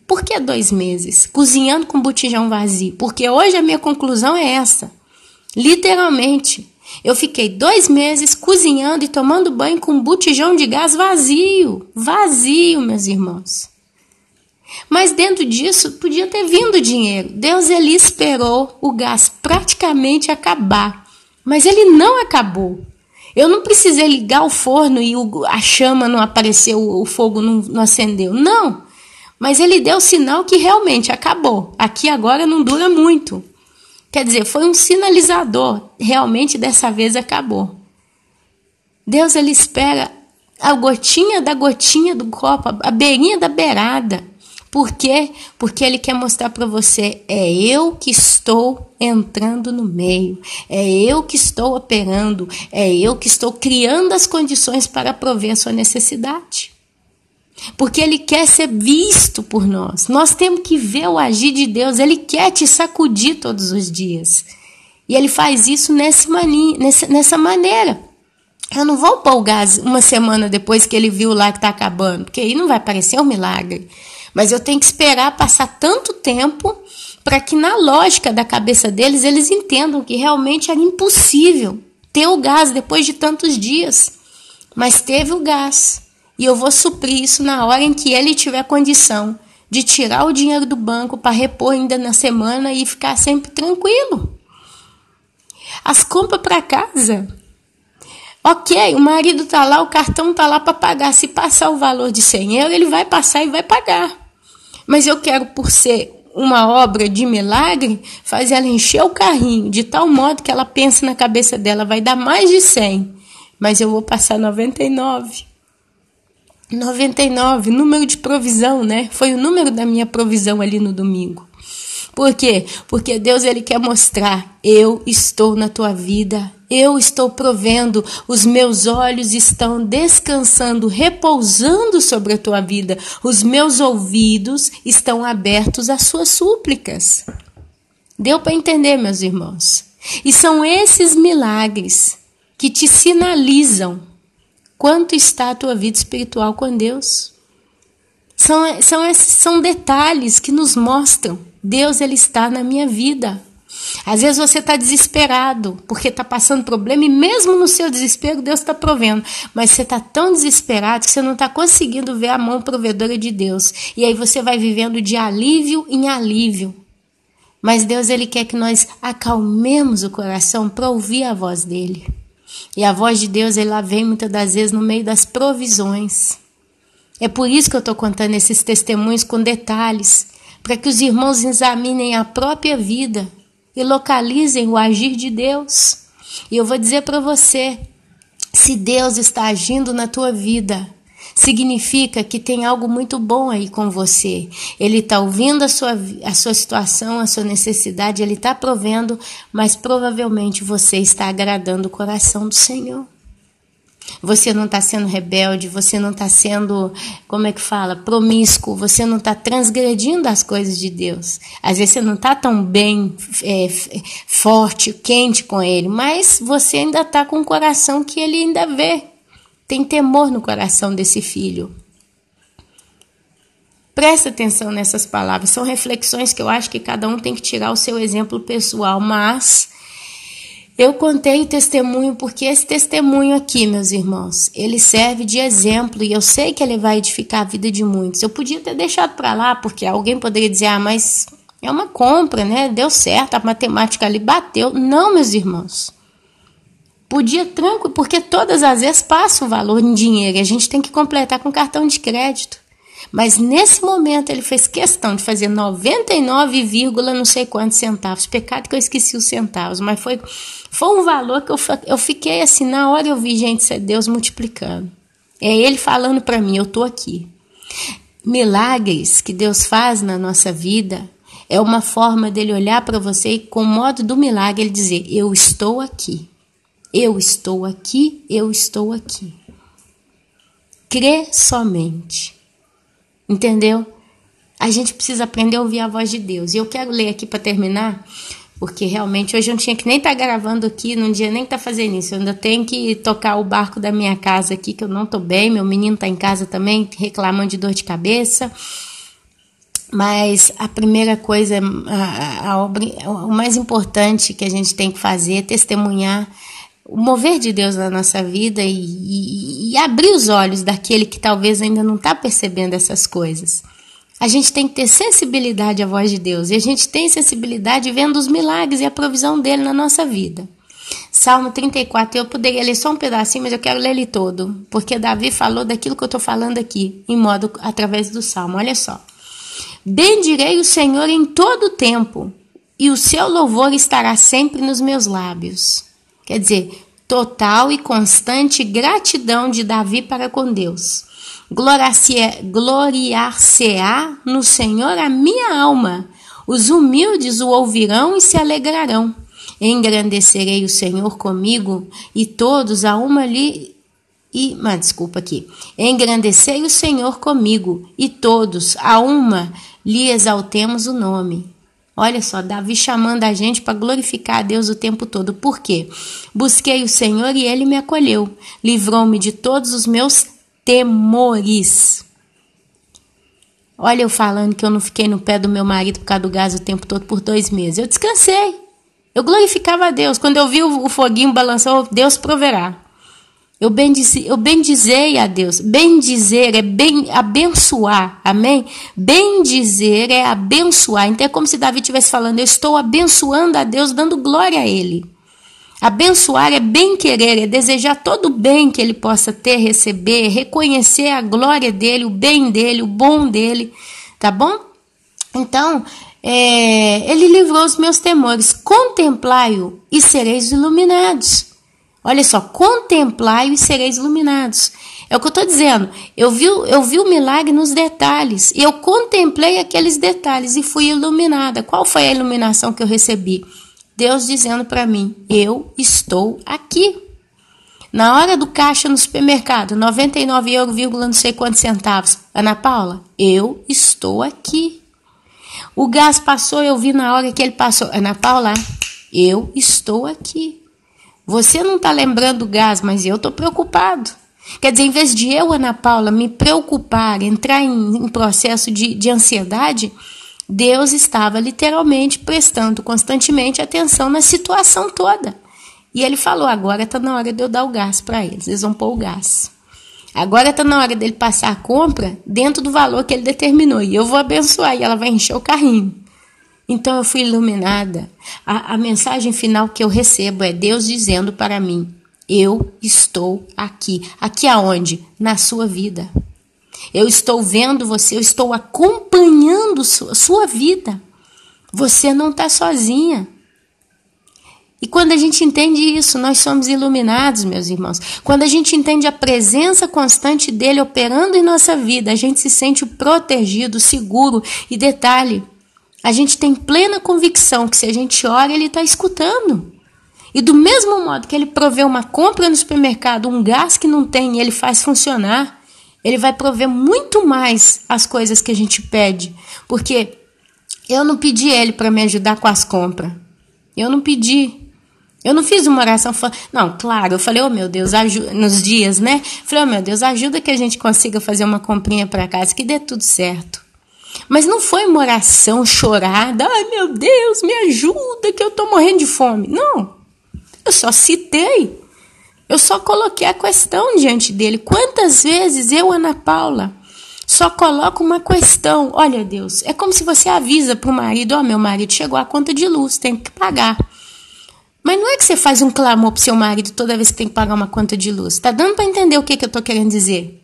Por que 2 meses? Cozinhando com botijão vazio. Porque hoje a minha conclusão é essa. Literalmente, eu fiquei 2 meses cozinhando e tomando banho com um botijão de gás vazio. Vazio, meus irmãos. Mas dentro disso, podia ter vindo dinheiro. Deus, ele esperou o gás praticamente acabar. Mas ele não acabou. Eu não precisei ligar o forno e a chama não apareceu, o fogo não acendeu. Não. Mas ele deu sinal que realmente acabou. Aqui agora não dura muito. Quer dizer, foi um sinalizador. Realmente dessa vez acabou. Deus, ele espera a gotinha da gotinha do copo, a beirinha da beirada. Por quê? Porque ele quer mostrar para você, é eu que estou entrando no meio, é eu que estou operando, é eu que estou criando as condições para prover a sua necessidade. Porque ele quer ser visto por nós. Nós temos que ver o agir de Deus. Ele quer te sacudir todos os dias. E ele faz isso nessa maneira. Eu não vou pôr o gás uma semana depois que ele viu lá que está acabando, porque aí não vai parecer um milagre. Mas eu tenho que esperar passar tanto tempo para que na lógica da cabeça deles, eles entendam que realmente era impossível ter o gás depois de tantos dias. Mas teve o gás. E eu vou suprir isso na hora em que ele tiver condição de tirar o dinheiro do banco para repor ainda na semana e ficar sempre tranquilo. As compras para casa. Ok, o marido está lá, o cartão está lá para pagar. Se passar o valor de 100 euros, ele vai passar e vai pagar. Mas eu quero, por ser uma obra de milagre, fazer ela encher o carrinho de tal modo que ela pense na cabeça dela, vai dar mais de 100, mas eu vou passar 99. 99, número de provisão, né? Foi o número da minha provisão ali no domingo. Por quê? Porque Deus, ele quer mostrar, eu estou na tua vida, eu estou provendo, os meus olhos estão descansando, repousando sobre a tua vida, os meus ouvidos estão abertos às suas súplicas. Deu para entender, meus irmãos? E são esses milagres que te sinalizam quanto está a tua vida espiritual com Deus. São detalhes que nos mostram, Deus, ele está na minha vida. Às vezes você está desesperado, porque está passando problema, e mesmo no seu desespero, Deus está provendo. Mas você está tão desesperado que você não está conseguindo ver a mão provedora de Deus. E aí você vai vivendo de alívio em alívio. Mas Deus, ele quer que nós acalmemos o coração para ouvir a voz dele. E a voz de Deus, ela vem muitas das vezes no meio das provisões. É por isso que eu estou contando esses testemunhos com detalhes, para que os irmãos examinem a própria vida e localizem o agir de Deus. E eu vou dizer para você, se Deus está agindo na tua vida, significa que tem algo muito bom aí com você. Ele está ouvindo a sua situação, a sua necessidade, ele está provendo, mas provavelmente você está agradando o coração do Senhor. Você não está sendo rebelde, você não está sendo, promíscuo, você não está transgredindo as coisas de Deus. Às vezes você não está tão bem, forte, quente com ele, mas você ainda está com um coração que ele ainda vê. Tem temor no coração desse filho. Presta atenção nessas palavras, são reflexões que eu acho que cada um tem que tirar o seu exemplo pessoal, mas eu contei o testemunho porque esse testemunho aqui, meus irmãos, ele serve de exemplo e eu sei que ele vai edificar a vida de muitos. Eu podia ter deixado para lá, porque alguém poderia dizer, mas é uma compra, né? Deu certo, a matemática ali bateu. Não, meus irmãos. Podia tranquilo, porque todas as vezes passa o valor em dinheiro e a gente tem que completar com cartão de crédito. Mas nesse momento ele fez questão de fazer 99, não sei quantos centavos. Pecado que eu esqueci os centavos, mas foi um valor que eu fiquei assim, na hora eu vi, gente, isso é Deus multiplicando. É ele falando para mim, eu tô aqui. milagres que Deus faz na nossa vida é uma forma dele olhar para você e, com o modo do milagre, ele dizer: eu estou aqui, eu estou aqui, eu estou aqui. Crê somente. Entendeu? A gente precisa aprender a ouvir a voz de Deus. E eu quero ler aqui para terminar, porque realmente hoje eu não tinha que nem estar gravando aqui, não tinha nem estar fazendo isso. Eu ainda tenho que tocar o barco da minha casa aqui, que eu não estou bem. Meu menino está em casa também, reclamando de dor de cabeça. Mas a primeira coisa, o mais importante que a gente tem que fazer é testemunhar o mover de Deus na nossa vida e abrir os olhos daquele que talvez ainda não está percebendo essas coisas. A gente tem que ter sensibilidade à voz de Deus, e a gente tem sensibilidade vendo os milagres e a provisão dele na nossa vida. Salmo 34, eu poderia ler só um pedacinho, mas eu quero ler ele todo, porque Davi falou daquilo que eu estou falando aqui, através do Salmo. Olha só. Bendirei o Senhor em todo o tempo, e o seu louvor estará sempre nos meus lábios. Quer dizer, total e constante gratidão de Davi para com Deus. Gloriar-se-á no Senhor a minha alma. Os humildes o ouvirão e se alegrarão. Engrandecerei o Senhor comigo, e todos a uma lhe... Engrandecei o Senhor comigo, e todos a uma lhe exaltemos o nome. Olha só, Davi chamando a gente para glorificar a Deus o tempo todo. Por quê? Busquei o Senhor e ele me acolheu. Livrou-me de todos os meus temores. Olha eu falando que eu não fiquei no pé do meu marido por causa do gás o tempo todo por 2 meses. Eu descansei. Eu glorificava a Deus. Quando eu vi o foguinho balançou, Deus proverá. Eu bendizei a Deus. Bendizer é abençoar, amém? Bendizer é abençoar. Então é como se Davi estivesse falando: eu estou abençoando a Deus, dando glória a Ele. Abençoar é bem querer, é desejar todo o bem que Ele possa ter, receber, reconhecer a glória dEle, o bem dEle, o bom dEle, tá bom? Então, Ele livrou os meus temores. Contemplai-o e sereis iluminados. Olha só, contemplai-o e sereis iluminados. É o que eu estou dizendo. Eu vi o milagre nos detalhes. E eu contemplei aqueles detalhes e fui iluminada. Qual foi a iluminação que eu recebi? Deus dizendo para mim: eu estou aqui. Na hora do caixa no supermercado, 99 euros, não sei quantos centavos. Ana Paula, eu estou aqui. O gás passou, eu vi na hora que ele passou. Ana Paula, eu estou aqui. Você não está lembrando do gás, mas eu estou preocupado. Quer dizer, em vez de eu, Ana Paula, me preocupar, entrar em processo de ansiedade, Deus estava literalmente prestando constantemente atenção na situação toda. E ele falou: agora está na hora de eu dar o gás para eles. Eles vão pôr o gás. Agora está na hora dele passar a compra dentro do valor que ele determinou. E eu vou abençoar e ela vai encher o carrinho. Então eu fui iluminada. A mensagem final que eu recebo é Deus dizendo para mim: eu estou aqui. Aqui aonde? Na sua vida. Eu estou vendo você, eu estou acompanhando sua vida. Você não está sozinha. E quando a gente entende isso, nós somos iluminados, meus irmãos. Quando a gente entende a presença constante dele operando em nossa vida, a gente se sente protegido, seguro. E detalhe, a gente tem plena convicção que se a gente ora, ele está escutando. E do mesmo modo que ele provê uma compra no supermercado, um gás que não tem e ele faz funcionar, ele vai prover muito mais as coisas que a gente pede. Porque eu não pedi ele para me ajudar com as compras. Eu não pedi. Eu não fiz uma oração. Não, claro, eu falei: oh meu Deus, ajuda, nos dias, né? Falei: oh meu Deus, ajuda que a gente consiga fazer uma comprinha para casa, que dê tudo certo. Mas não foi uma oração chorada: ai meu Deus, me ajuda que eu estou morrendo de fome. Não, eu só citei, eu só coloquei a questão diante dele. Quantas vezes eu, Ana Paula, só coloco uma questão: olha Deus, é como se você avisa para o marido: ó, meu marido, chegou a conta de luz, tem que pagar. Mas não é que você faz um clamor para o seu marido toda vez que tem que pagar uma conta de luz. Está dando para entender o que eu estou querendo dizer?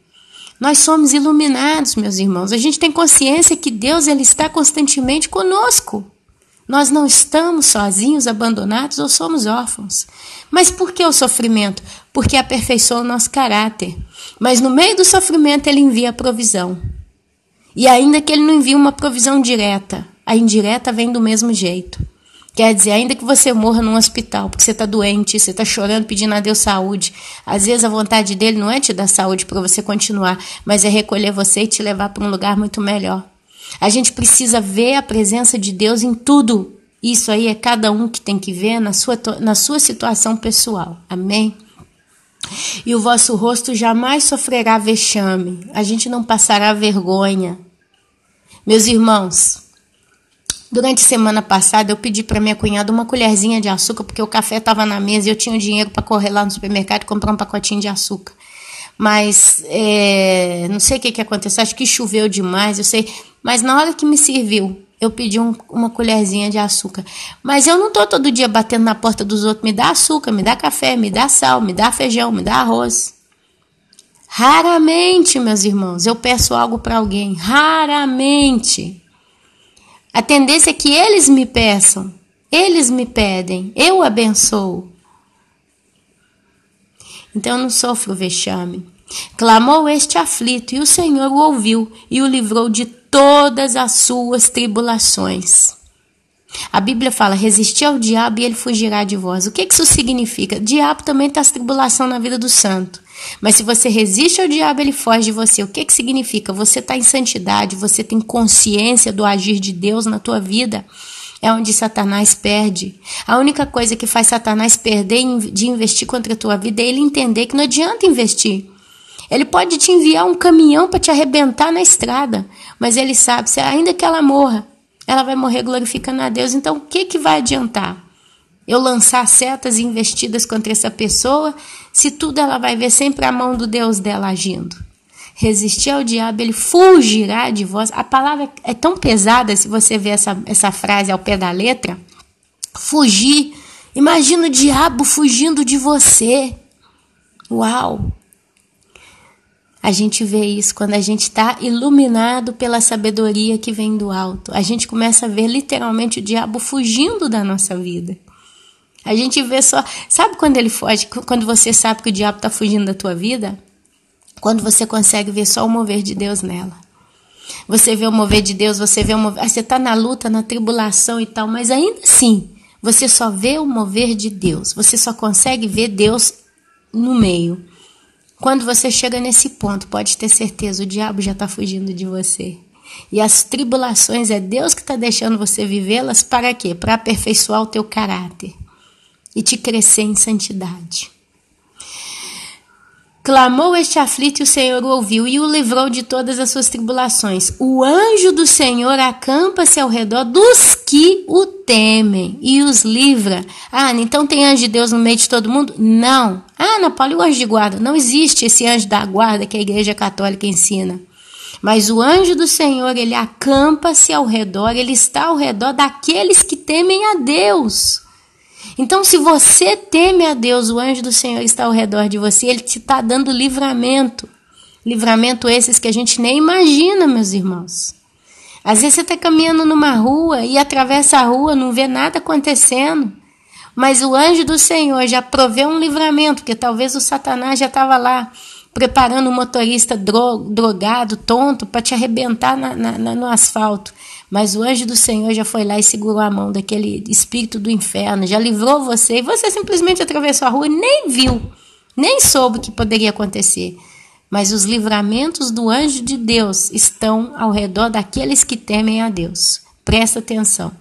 Nós somos iluminados, meus irmãos. A gente tem consciência que Deus ele está constantemente conosco. Nós não estamos sozinhos, abandonados ou somos órfãos. Mas por que o sofrimento? Porque aperfeiçoa o nosso caráter. Mas no meio do sofrimento ele envia a provisão. E ainda que ele não envie uma provisão direta, a indireta vem do mesmo jeito. Quer dizer, ainda que você morra num hospital, porque você está doente, você está chorando, pedindo a Deus saúde, às vezes a vontade dele não é te dar saúde para você continuar, mas é recolher você e te levar para um lugar muito melhor. A gente precisa ver a presença de Deus em tudo. Isso aí é cada um que tem que ver na sua situação pessoal. Amém? E o vosso rosto jamais sofrerá vexame. A gente não passará vergonha. Meus irmãos, durante a semana passada eu pedi para minha cunhada uma colherzinha de açúcar, porque o café estava na mesa e eu tinha dinheiro para correr lá no supermercado e comprar um pacotinho de açúcar. Mas não sei o que aconteceu, acho que choveu demais, eu sei. Mas na hora que me serviu, eu pedi uma colherzinha de açúcar. Mas eu não estou todo dia batendo na porta dos outros, me dá açúcar, me dá café, me dá sal, me dá feijão, me dá arroz. Raramente, meus irmãos, eu peço algo para alguém, raramente. A tendência é que eles me peçam, eles me pedem, eu abençoo. Então eu não sofro vexame. Clamou este aflito, e o Senhor o ouviu, e o livrou de todas as suas tribulações. A Bíblia fala, resisti ao diabo e ele fugirá de vós. O que isso significa? O diabo também traz tribulação na vida do santo. Mas se você resiste ao diabo, ele foge de você. O que significa? Você está em santidade, você tem consciência do agir de Deus na tua vida. É onde Satanás perde. A única coisa que faz Satanás perder de investir contra a tua vida é ele entender que não adianta investir. Ele pode te enviar um caminhão para te arrebentar na estrada, mas ele sabe, se ainda que ela morra, ela vai morrer glorificando a Deus. Então, o que vai adiantar? Eu lançar setas investidas contra essa pessoa, se tudo ela vai ver sempre a mão do Deus dela agindo. Resistir ao diabo, ele fugirá de vós. A palavra é tão pesada, se você ver essa frase ao pé da letra. Fugir. Imagina o diabo fugindo de você. Uau! A gente vê isso quando a gente está iluminado pela sabedoria que vem do alto. A gente começa a ver literalmente o diabo fugindo da nossa vida. A gente vê só... Sabe quando ele foge? Quando você sabe que o diabo está fugindo da tua vida? Quando você consegue ver só o mover de Deus nela. Você vê o mover de Deus, você vê o mover... Você está na luta, na tribulação e tal, mas ainda assim, você só vê o mover de Deus. Você só consegue ver Deus no meio. Quando você chega nesse ponto, pode ter certeza, o diabo já está fugindo de você. E as tribulações é Deus que está deixando você vivê-las para quê? Para aperfeiçoar o teu caráter e te crescer em santidade. Clamou este aflito e o Senhor o ouviu e o livrou de todas as suas tribulações. O anjo do Senhor acampa-se ao redor dos que o temem e os livra. Ah, então tem anjo de Deus no meio de todo mundo? Não. Ah, Ana Paula, e o anjo de guarda? Não existe esse anjo da guarda que a Igreja Católica ensina. Mas o anjo do Senhor, ele acampa-se ao redor, ele está ao redor daqueles que temem a Deus. Então, se você teme a Deus, o anjo do Senhor está ao redor de você, ele te está dando livramento. Livramento esses que a gente nem imagina, meus irmãos. Às vezes você está caminhando numa rua e atravessa a rua, não vê nada acontecendo. Mas o anjo do Senhor já proveu um livramento, porque talvez o Satanás já estava lá preparando um motorista drogado, tonto, para te arrebentar no asfalto. Mas o anjo do Senhor já foi lá e segurou a mão daquele espírito do inferno, já livrou você, e você simplesmente atravessou a rua e nem viu, nem soube o que poderia acontecer. Mas os livramentos do anjo de Deus estão ao redor daqueles que temem a Deus. Presta atenção.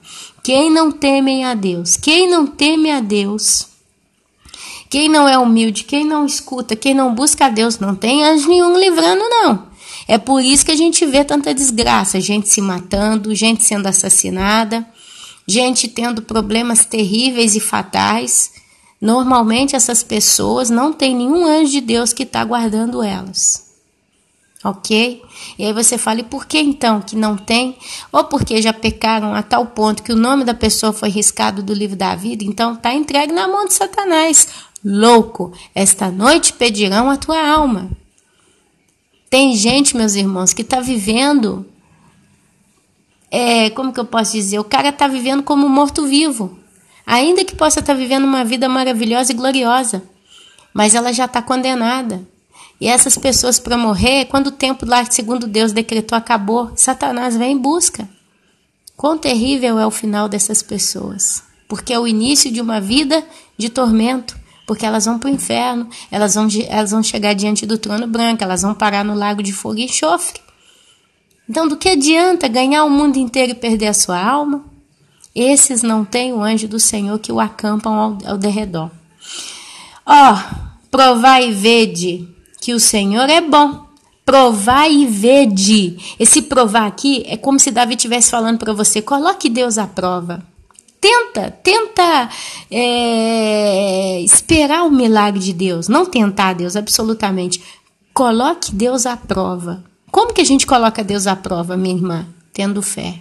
Quem não teme a Deus, quem não teme a Deus, quem não é humilde, quem não escuta, quem não busca a Deus, não tem anjo nenhum livrando, não. É por isso que a gente vê tanta desgraça, gente se matando, gente sendo assassinada, gente tendo problemas terríveis e fatais. Normalmente essas pessoas não têm nenhum anjo de Deus que está guardando elas. Ok? E aí você fala, e por que então que não tem? Ou porque já pecaram a tal ponto que o nome da pessoa foi riscado do livro da vida, então está entregue na mão de Satanás. Louco, esta noite pedirão a tua alma. Tem gente, meus irmãos, que está vivendo, como que eu posso dizer? O cara está vivendo como morto-vivo. Ainda que possa estar vivendo uma vida maravilhosa e gloriosa, mas ela já está condenada. E essas pessoas, para morrer, quando o tempo lá, segundo Deus decretou, acabou, Satanás vem em busca. Quão terrível é o final dessas pessoas. Porque é o início de uma vida de tormento. Porque elas vão para o inferno, elas vão chegar diante do trono branco, elas vão parar no lago de fogo e enxofre. Então, do que adianta ganhar o mundo inteiro e perder a sua alma? Esses não têm o anjo do Senhor que o acampam ao derredor. Provai e vede que o Senhor é bom. Provai e vede. Esse provar aqui é como se Davi estivesse falando para você, coloque Deus à prova. Tenta esperar o milagre de Deus, não tentar Deus, absolutamente. Coloque Deus à prova. Como que a gente coloca Deus à prova, minha irmã? Tendo fé.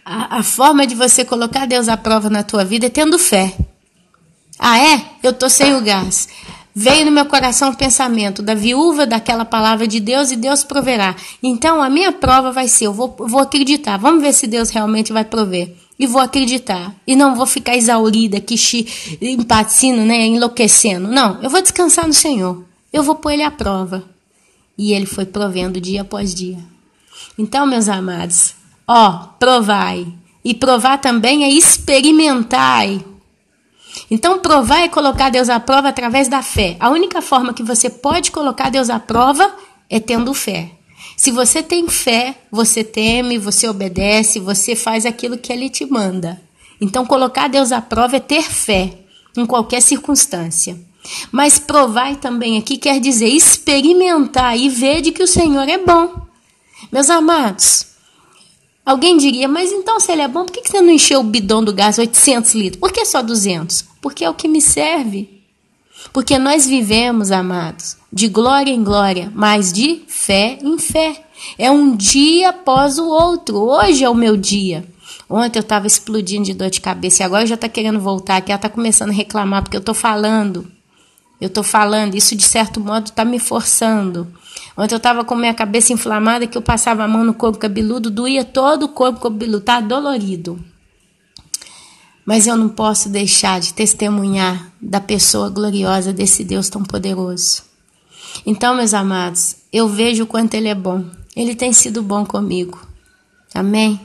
A forma de você colocar Deus à prova na tua vida é tendo fé. Eu tô sem o gás. Veio no meu coração o pensamento da viúva daquela palavra de Deus e Deus proverá. Então a minha prova vai ser, eu vou acreditar. Vamos ver se Deus realmente vai prover. E vou acreditar. E não vou ficar exaurida, empatecendo, enlouquecendo. Não, eu vou descansar no Senhor. Eu vou pôr Ele à prova. E Ele foi provendo dia após dia. Então, meus amados, provai. E provar também é experimentar. Então, provar é colocar Deus à prova através da fé. A única forma que você pode colocar Deus à prova é tendo fé. Se você tem fé, você teme, você obedece, você faz aquilo que Ele te manda. Então, colocar Deus à prova é ter fé em qualquer circunstância. Mas provar também aqui quer dizer experimentar e ver de que o Senhor é bom. Meus amados, alguém diria, mas então se Ele é bom, por que você não encheu o bidão do gás 800 litros? Por que só 200? Porque é o que me serve. Porque nós vivemos, amados, de glória em glória, mas de fé em fé. É um dia após o outro. Hoje é o meu dia. Ontem eu estava explodindo de dor de cabeça e agora já está querendo voltar aqui. Ela está começando a reclamar porque eu estou falando. Isso de certo modo está me forçando. Ontem eu estava com minha cabeça inflamada que eu passava a mão no couro cabeludo, doía todo o corpo cabeludo, está dolorido. Mas eu não posso deixar de testemunhar da pessoa gloriosa desse Deus tão poderoso. Então, meus amados, eu vejo o quanto Ele é bom. Ele tem sido bom comigo. Amém?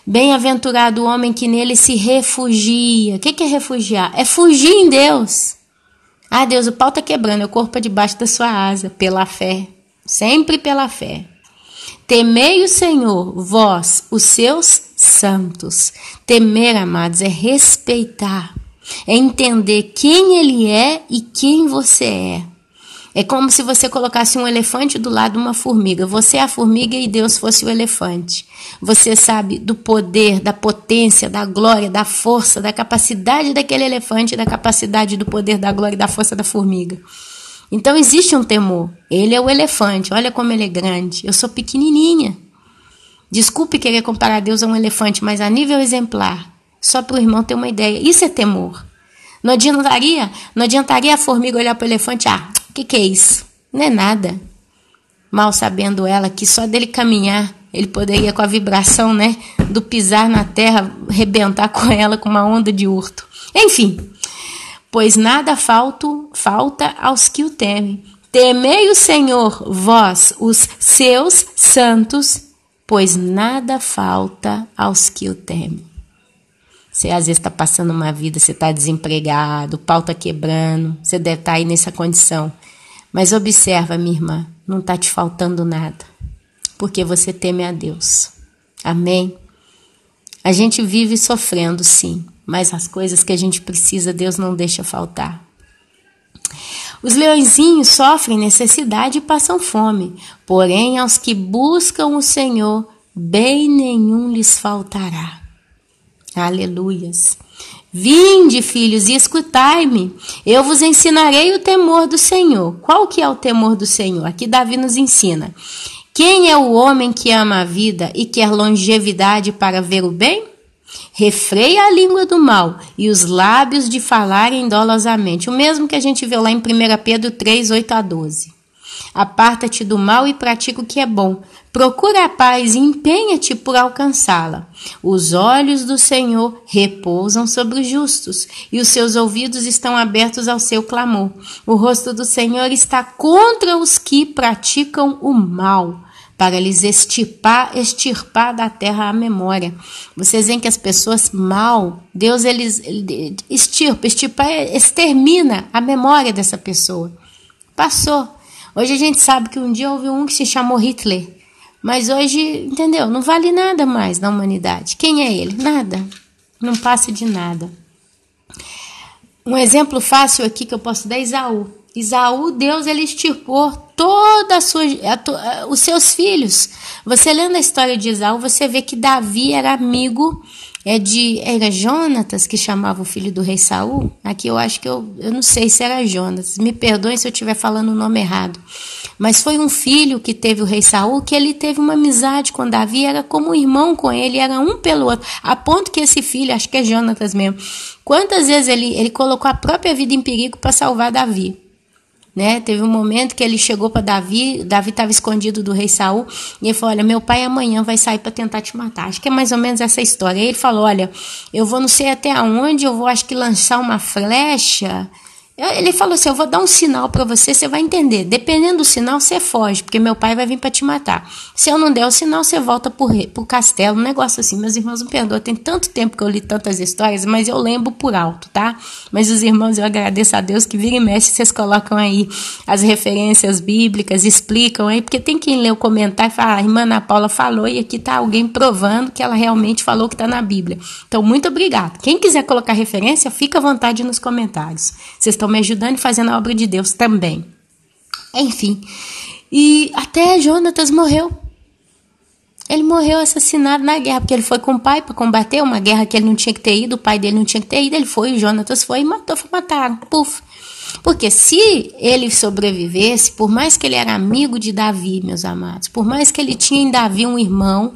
Bem-aventurado o homem que nele se refugia. O que é refugiar? É fugir em Deus. Deus, o pau está quebrando, eu corro para debaixo da sua asa, pela fé. Sempre pela fé. Temei o Senhor, vós, os seus santos. Temer, amados, é respeitar. É entender quem Ele é e quem você é. É como se você colocasse um elefante do lado de uma formiga. Você é a formiga e Deus fosse o elefante. Você sabe do poder, da potência, da glória, da força, da capacidade daquele elefante, da capacidade do poder, da glória e da força da formiga. Então existe um temor. Ele é o elefante. Olha como ele é grande. Eu sou pequenininha. Desculpe querer comparar Deus a um elefante, mas a nível exemplar, só para o irmão ter uma ideia. Isso é temor. Não adiantaria a formiga olhar para o elefante, o que é isso? Não é nada. Mal sabendo ela que só dele caminhar, ele poderia, com a vibração, do pisar na terra, rebentar com ela com uma onda de urto. Enfim, pois nada falta aos que o temem. Temei o Senhor, vós, os seus santos, pois nada falta aos que o temem. Você às vezes está passando uma vida, você está desempregado, o pau está quebrando, você deve estar aí nessa condição. Mas observa, minha irmã, não está te faltando nada, porque você teme a Deus. Amém? A gente vive sofrendo, sim, mas as coisas que a gente precisa, Deus não deixa faltar. Os leõezinhos sofrem necessidade e passam fome, porém aos que buscam o Senhor, bem nenhum lhes faltará. Aleluias. Vinde, filhos, e escutai-me. Eu vos ensinarei o temor do Senhor. Qual que é o temor do Senhor? Aqui Davi nos ensina. Quem é o homem que ama a vida e quer longevidade para ver o bem? Refreia a língua do mal e os lábios de falarem dolosamente. O mesmo que a gente vê lá em 1 Pedro 3, 8 a 12. Aparta-te do mal e pratica o que é bom. Procura a paz e empenha-te por alcançá-la. Os olhos do Senhor repousam sobre os justos, e os seus ouvidos estão abertos ao seu clamor. O rosto do Senhor está contra os que praticam o mal, para lhes extirpar da terra a memória. Vocês veem que as pessoas mal, Deus ele extermina a memória dessa pessoa. Passou. Hoje a gente sabe que um dia houve um que se chamou Hitler, mas hoje, entendeu? Não vale nada mais na humanidade. Quem é ele? Nada. Não passa de nada. Um exemplo fácil aqui que eu posso dar é Esaú. Esaú, Deus, ele extirpou os seus filhos. Você lendo a história de Esaú, você vê que Davi era amigo era Jonatas que chamava o filho do rei Saul. Aqui eu acho que eu não sei se era Jonatas. Me perdoem se eu estiver falando o nome errado. Mas foi um filho que teve o rei Saul, que ele teve uma amizade com Davi, era como um irmão com ele, era um pelo outro. A ponto que esse filho, acho que é Jonatas mesmo, quantas vezes ele colocou a própria vida em perigo para salvar Davi. Né? Teve um momento que ele chegou para Davi estava escondido do rei Saul, e ele falou, olha, meu pai amanhã vai sair para tentar te matar. Acho que é mais ou menos essa história. Aí ele falou, olha, eu vou não sei até onde, eu vou acho que lançar uma flecha. Ele falou assim, eu vou dar um sinal para você, você vai entender. Dependendo do sinal, você foge, porque meu pai vai vir para te matar. Se eu não der o sinal, você volta pro castelo. Um negócio assim, meus irmãos me perdoam. Tem tanto tempo que eu li tantas histórias, mas eu lembro por alto, tá? Mas os irmãos, eu agradeço a Deus que vira e mexe, vocês colocam aí as referências bíblicas, explicam aí, porque tem quem lê o comentário e fala, a irmã Ana Paula falou, e aqui tá alguém provando que ela realmente falou que tá na Bíblia. Então, muito obrigado. Quem quiser colocar referência, fica à vontade nos comentários. Vocês estão me ajudando e fazendo a obra de Deus também. Enfim, e até Jonatas morreu. Ele morreu assassinado na guerra, porque ele foi com o pai para combater uma guerra que ele não tinha que ter ido, o pai dele não tinha que ter ido, ele foi, o Jonatas foi e mataram, puf. Porque se ele sobrevivesse, por mais que ele era amigo de Davi, meus amados, por mais que ele tinha em Davi um irmão,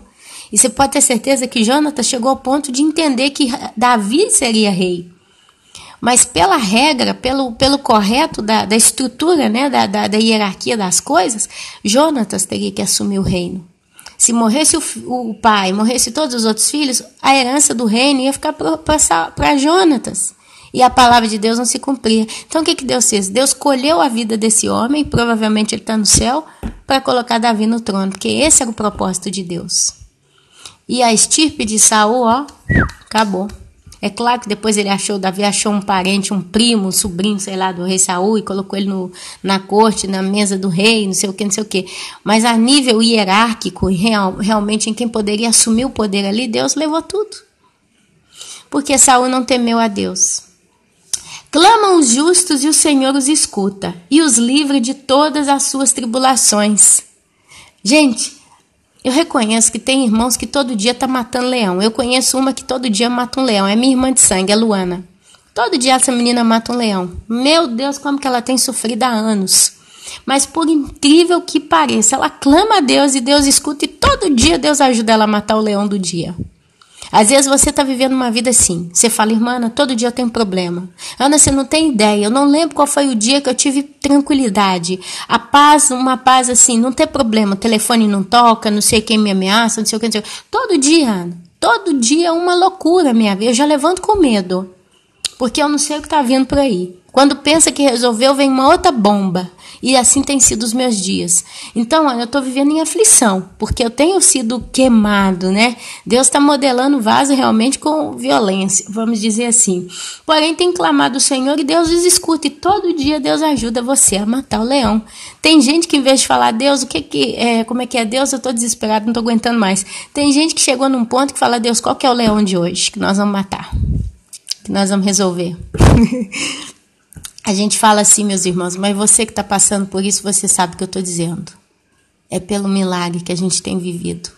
e você pode ter certeza que Jonatas chegou ao ponto de entender que Davi seria rei. Mas pela regra, pelo correto da estrutura, né, da hierarquia das coisas, Jonatas teria que assumir o reino. Se morresse o pai, morresse todos os outros filhos, a herança do reino ia ficar para Jonatas. E a palavra de Deus não se cumpria. Então o que Deus fez? Deus colheu a vida desse homem, provavelmente ele está no céu, para colocar Davi no trono, porque esse era o propósito de Deus. E a estirpe de Saul, ó, acabou. É claro que depois Davi achou um parente, um primo, um sobrinho, sei lá, do rei Saul e colocou ele na corte, na mesa do rei, não sei o que. Mas a nível hierárquico, realmente em quem poderia assumir o poder ali, Deus levou tudo. Porque Saul não temeu a Deus. Clamam os justos e o Senhor os escuta e os livra de todas as suas tribulações. Gente, eu reconheço que tem irmãos que todo dia tá matando leão. Eu conheço uma que todo dia mata um leão. É minha irmã de sangue, é Luana. Todo dia essa menina mata um leão. Meu Deus, como que ela tem sofrido há anos. Mas por incrível que pareça, ela clama a Deus e Deus escuta e todo dia Deus ajuda ela a matar o leão do dia. Às vezes você está vivendo uma vida assim. Você fala, irmã, Ana, todo dia eu tenho problema. Ana, você não tem ideia. Eu não lembro qual foi o dia que eu tive tranquilidade. A paz, uma paz assim, não tem problema. O telefone não toca, não sei quem me ameaça, não sei o que. Não sei o que. Todo dia, Ana. Todo dia é uma loucura, minha vida. Eu já levanto com medo. Porque eu não sei o que está vindo por aí. Quando pensa que resolveu, vem uma outra bomba. E assim tem sido os meus dias. Então, olha, eu estou vivendo em aflição, porque eu tenho sido queimado, né? Deus está modelando o vaso realmente com violência, vamos dizer assim. Porém, tem clamado o Senhor e Deus os escuta. E todo dia Deus ajuda você a matar o leão. Tem gente que, em vez de falar, Deus, como é que é Deus? Eu estou desesperado, não estou aguentando mais. Tem gente que chegou num ponto que fala, Deus, qual que é o leão de hoje que nós vamos matar? Que nós vamos resolver? A gente fala assim, meus irmãos, mas você que está passando por isso, você sabe o que eu estou dizendo. É pelo milagre que a gente tem vivido.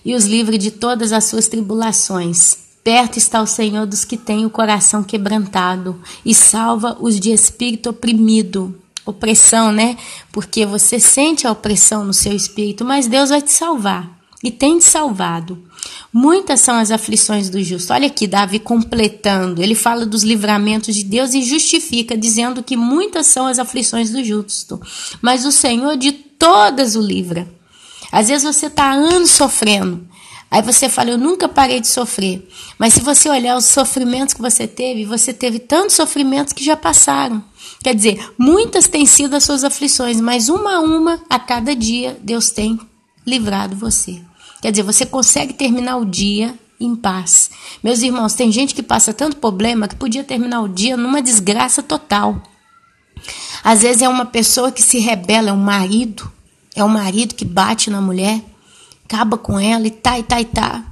E os livre de todas as suas tribulações. Perto está o Senhor dos que têm o coração quebrantado e salva os de espírito oprimido. Opressão, né? Porque você sente a opressão no seu espírito, mas Deus vai te salvar. e tem te salvado. Muitas são as aflições do justo. Olha aqui, Davi completando. Ele fala dos livramentos de Deus e justifica, dizendo que muitas são as aflições do justo. Mas o Senhor de todas o livra. Às vezes você está há anos sofrendo. Aí você fala, eu nunca parei de sofrer. Mas se você olhar os sofrimentos que você teve tantos sofrimentos que já passaram. Quer dizer, muitas têm sido as suas aflições, mas uma a uma, a cada dia, Deus tem livrado você. Quer dizer, você consegue terminar o dia em paz. Meus irmãos, tem gente que passa tanto problema que podia terminar o dia numa desgraça total. Às vezes é uma pessoa que se rebela, é um marido que bate na mulher, acaba com ela e tá.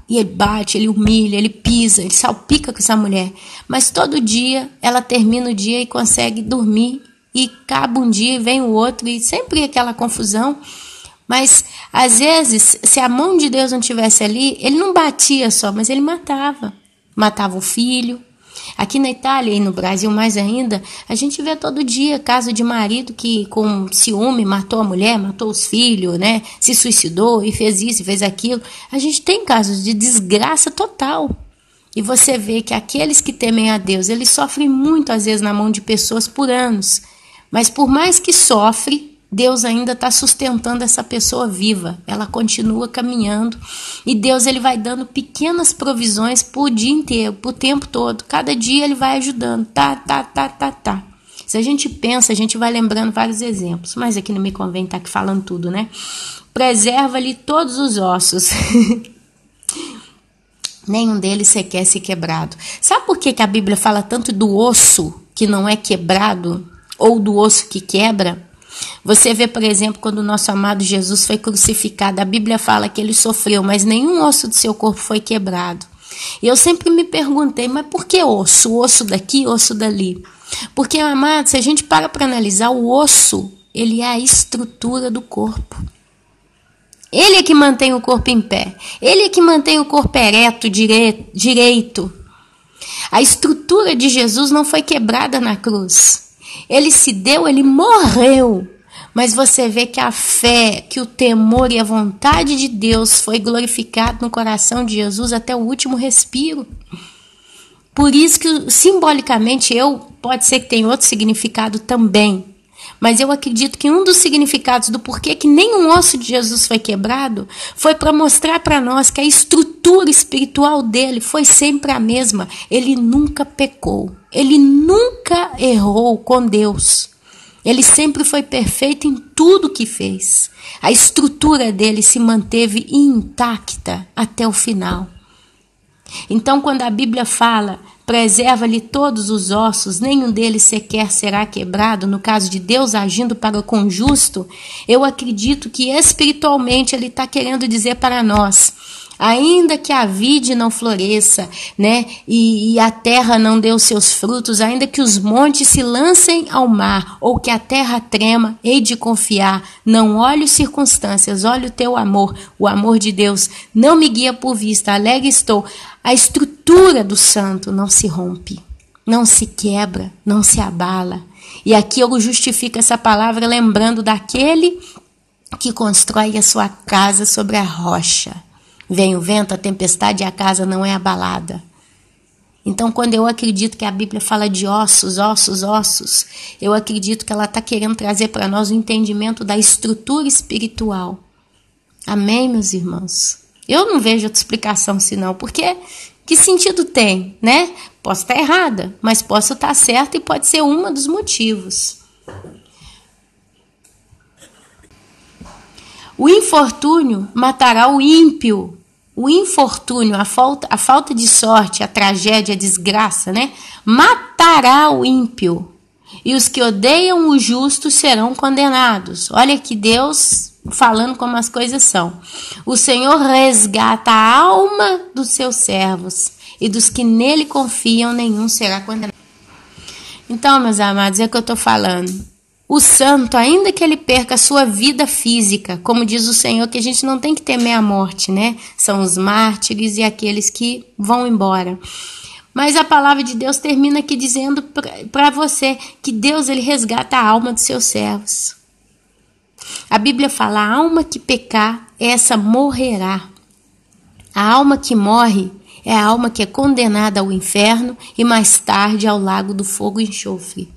E ele bate, ele humilha, ele pisa, ele salpica com essa mulher. Mas todo dia ela termina o dia e consegue dormir. E acaba um dia e vem o outro e sempre aquela confusão. Mas às vezes, se a mão de Deus não estivesse ali, ele não batia só, mas ele matava. Matava o filho. Aqui na Itália e no Brasil mais ainda, a gente vê todo dia caso de marido que com ciúme matou a mulher, matou os filhos, né? Se suicidou e fez isso e fez aquilo. A gente tem casos de desgraça total. E você vê que aqueles que temem a Deus, eles sofrem muito às vezes na mão de pessoas por anos. Mas por mais que sofre, Deus ainda está sustentando essa pessoa viva. Ela continua caminhando. E Deus ele vai dando pequenas provisões por dia inteiro, por tempo todo. Cada dia ele vai ajudando. Tá. Se a gente pensa, a gente vai lembrando vários exemplos. Mas aqui não me convém estar aqui falando tudo, né? Preserva-lhe todos os ossos. Nenhum deles sequer se quebrado. Sabe por que a Bíblia fala tanto do osso que não é quebrado? Ou do osso que quebra? Você vê, por exemplo, quando o nosso amado Jesus foi crucificado, a Bíblia fala que ele sofreu, mas nenhum osso do seu corpo foi quebrado. E eu sempre me perguntei, mas por que osso? O osso daqui, osso dali? Porque, amado, se a gente para analisar, o osso, ele é a estrutura do corpo. Ele é que mantém o corpo em pé. Ele é que mantém o corpo ereto, direito. A estrutura de Jesus não foi quebrada na cruz. Ele se deu, ele morreu. Mas você vê que a fé, que o temor e a vontade de Deus foi glorificado no coração de Jesus até o último respiro. Por isso que simbolicamente pode ser que tenha outro significado também. Mas eu acredito que um dos significados do porquê que nenhum osso de Jesus foi quebrado foi para mostrar para nós que a estrutura espiritual dele foi sempre a mesma. Ele nunca pecou. Ele nunca errou com Deus. Ele sempre foi perfeito em tudo que fez. A estrutura dele se manteve intacta até o final. Então, quando a Bíblia fala, preserva-lhe todos os ossos, nenhum deles sequer será quebrado, no caso de Deus agindo para com o justo, eu acredito que espiritualmente ele está querendo dizer para nós, ainda que a vide não floresça, né, e a terra não dê os seus frutos, ainda que os montes se lancem ao mar, ou que a terra trema, hei de confiar, não olhe as circunstâncias, olhe o teu amor, o amor de Deus, não me guia por vista, alegre estou. A estrutura do santo não se rompe, não se quebra, não se abala. E aqui eu justifico essa palavra lembrando daquele que constrói a sua casa sobre a rocha. Vem o vento, a tempestade e a casa não é abalada. Então, quando eu acredito que a Bíblia fala de ossos, eu acredito que ela está querendo trazer para nós o entendimento da estrutura espiritual. Amém, meus irmãos? Eu não vejo outra explicação senão, porque que sentido tem, né? Posso estar errada, mas posso estar certa e pode ser um dos motivos. O infortúnio matará o ímpio. O infortúnio, a falta de sorte, a tragédia, a desgraça, né? Matará o ímpio. E os que odeiam o justo serão condenados. Olha que Deus falando como as coisas são. O Senhor resgata a alma dos seus servos, e dos que nele confiam, nenhum será condenado. Então, meus amados, é o que eu estou falando. O santo, ainda que ele perca a sua vida física, como diz o Senhor, que a gente não tem que temer a morte, né? São os mártires e aqueles que vão embora. Mas a palavra de Deus termina aqui dizendo para você que Deus ele resgata a alma dos seus servos. A Bíblia fala, a alma que pecar, essa morrerá. A alma que morre é a alma que é condenada ao inferno e mais tarde ao lago do fogo e enxofre.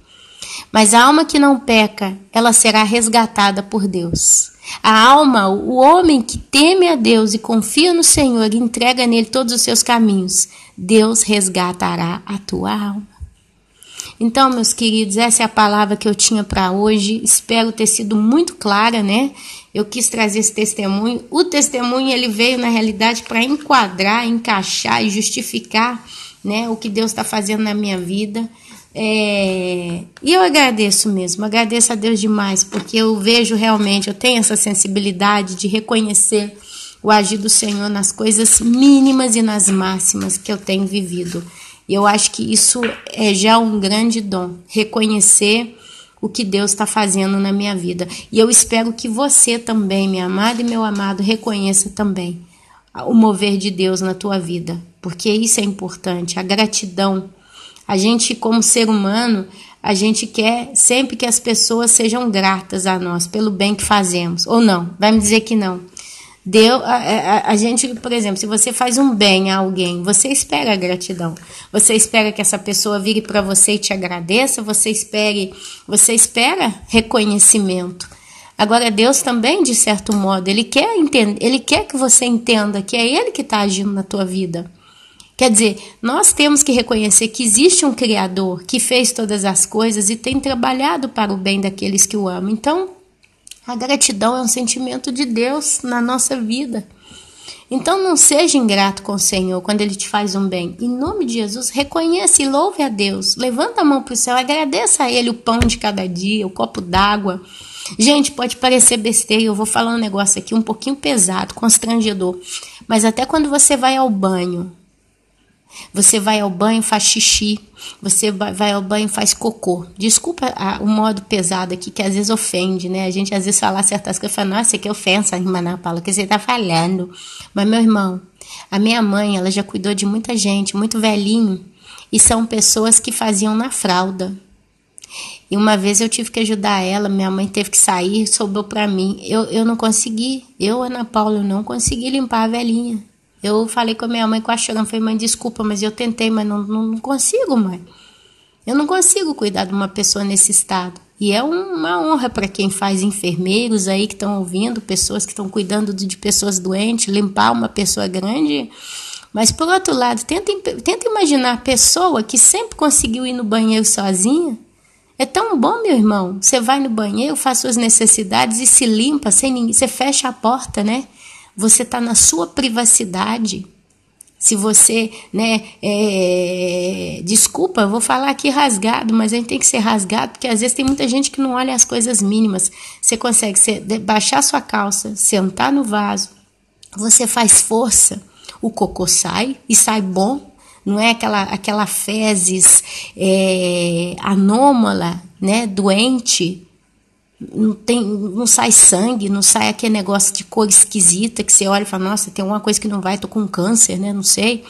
Mas a alma que não peca, ela será resgatada por Deus. A alma, o homem que teme a Deus e confia no Senhor e entrega nele todos os seus caminhos, Deus resgatará a tua alma. Então, meus queridos, essa é a palavra que eu tinha para hoje. Espero ter sido muito clara, né? Eu quis trazer esse testemunho. O testemunho, ele veio, na realidade, para enquadrar, encaixar e justificar, né, o que Deus está fazendo na minha vida. E eu agradeço mesmo, agradeço a Deus demais, porque eu vejo realmente, eu tenho essa sensibilidade de reconhecer o agir do Senhor nas coisas mínimas e nas máximas que eu tenho vivido. E eu acho que isso é já um grande dom, reconhecer o que Deus está fazendo na minha vida. E eu espero que você também, minha amada e meu amado, reconheça também o mover de Deus na tua vida, porque isso é importante, a gratidão. A gente, como ser humano, a gente quer sempre que as pessoas sejam gratas a nós pelo bem que fazemos, ou não, vai me dizer que não. Deus, a gente, por exemplo, se você faz um bem a alguém, você espera a gratidão, você espera que essa pessoa vire para você e te agradeça, você espera reconhecimento. Agora, Deus também, de certo modo, Ele quer que você entenda que é Ele que está agindo na tua vida. Quer dizer, nós temos que reconhecer que existe um Criador que fez todas as coisas e tem trabalhado para o bem daqueles que o amam. Então, a gratidão é um sentimento de Deus na nossa vida. Então, não seja ingrato com o Senhor quando Ele te faz um bem. Em nome de Jesus, reconheça e louve a Deus. Levanta a mão para o céu, agradeça a Ele o pão de cada dia, o copo d'água. Gente, pode parecer besteira, eu vou falar um negócio aqui um pouquinho pesado, constrangedor. Mas até quando você vai ao banho, faz xixi, você vai ao banho, faz cocô. Desculpa o modo pesado aqui, que às vezes ofende, né? A gente às vezes fala certas coisas e fala, nossa, que ofensa, irmã Ana Paula, que você tá falando. Mas, meu irmão, a minha mãe, ela já cuidou de muita gente, muito velhinho, e são pessoas que faziam na fralda. E uma vez eu tive que ajudar ela, minha mãe teve que sair, sobrou pra mim. Eu não consegui, Ana Paula, eu não consegui limpar a velhinha. Eu falei com a minha mãe, quase chorando, falei, mãe, desculpa, mas eu tentei, mas não consigo, mãe. Eu não consigo cuidar de uma pessoa nesse estado. E é uma honra para quem faz, enfermeiros aí que estão ouvindo, pessoas que estão cuidando de pessoas doentes, limpar uma pessoa grande. Mas, por outro lado, tenta imaginar a pessoa que sempre conseguiu ir no banheiro sozinha. É tão bom, meu irmão. Você vai no banheiro, faz suas necessidades e se limpa, sem ninguém, você fecha a porta, né? Você está na sua privacidade. Se você, né, desculpa, eu vou falar aqui rasgado, mas a gente tem que ser rasgado, porque às vezes tem muita gente que não olha as coisas mínimas. Você consegue baixar sua calça, sentar no vaso, você faz força, o cocô sai, e sai bom, não é aquela fezes anômala, né, doente. Não sai sangue, não sai aquele negócio de cor esquisita que você olha e fala, nossa, tem alguma coisa que não vai, tô com câncer, né, não sei.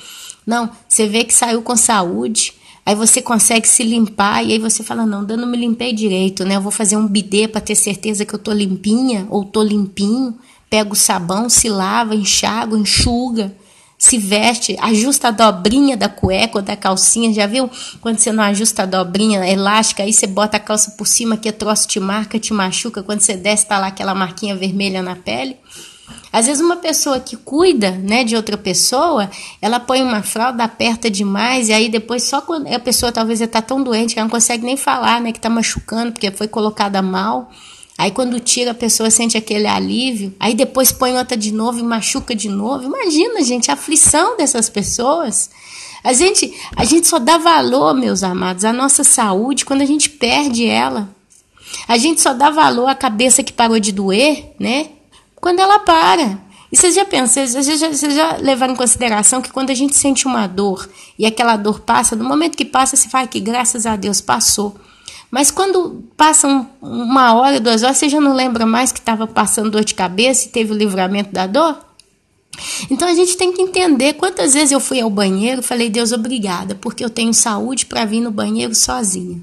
Não, você vê que saiu com saúde, aí você consegue se limpar e aí você fala, não, eu não me limpei direito, né, eu vou fazer um bidê para ter certeza que eu tô limpinha ou tô limpinho, pega o sabão, se lava, enxágua, enxuga, se veste, ajusta a dobrinha da cueca ou da calcinha, já viu? Quando você não ajusta a dobrinha elástica, aí você bota a calça por cima, que é troço te marca, te machuca, quando você desce tá lá aquela marquinha vermelha na pele. Às vezes uma pessoa que cuida, né, de outra pessoa, ela põe uma fralda, aperta demais, e aí depois só quando a pessoa talvez está tão doente que ela não consegue nem falar, né, que está machucando porque foi colocada mal. Aí quando tira a pessoa sente aquele alívio, aí depois põe outra de novo e machuca de novo. Imagina, gente, a aflição dessas pessoas. A gente só dá valor, meus amados, à nossa saúde quando a gente perde ela. A gente só dá valor à cabeça que parou de doer, né? Quando ela para. E vocês já pensam, vocês já levaram em consideração que quando a gente sente uma dor e aquela dor passa, no momento que passa, você fala que graças a Deus passou. Mas quando passa uma hora, 2 horas, você já não lembra mais que estava passando dor de cabeça e teve o livramento da dor? Então a gente tem que entender quantas vezes eu fui ao banheiro e falei, Deus, obrigada, porque eu tenho saúde para vir no banheiro sozinha.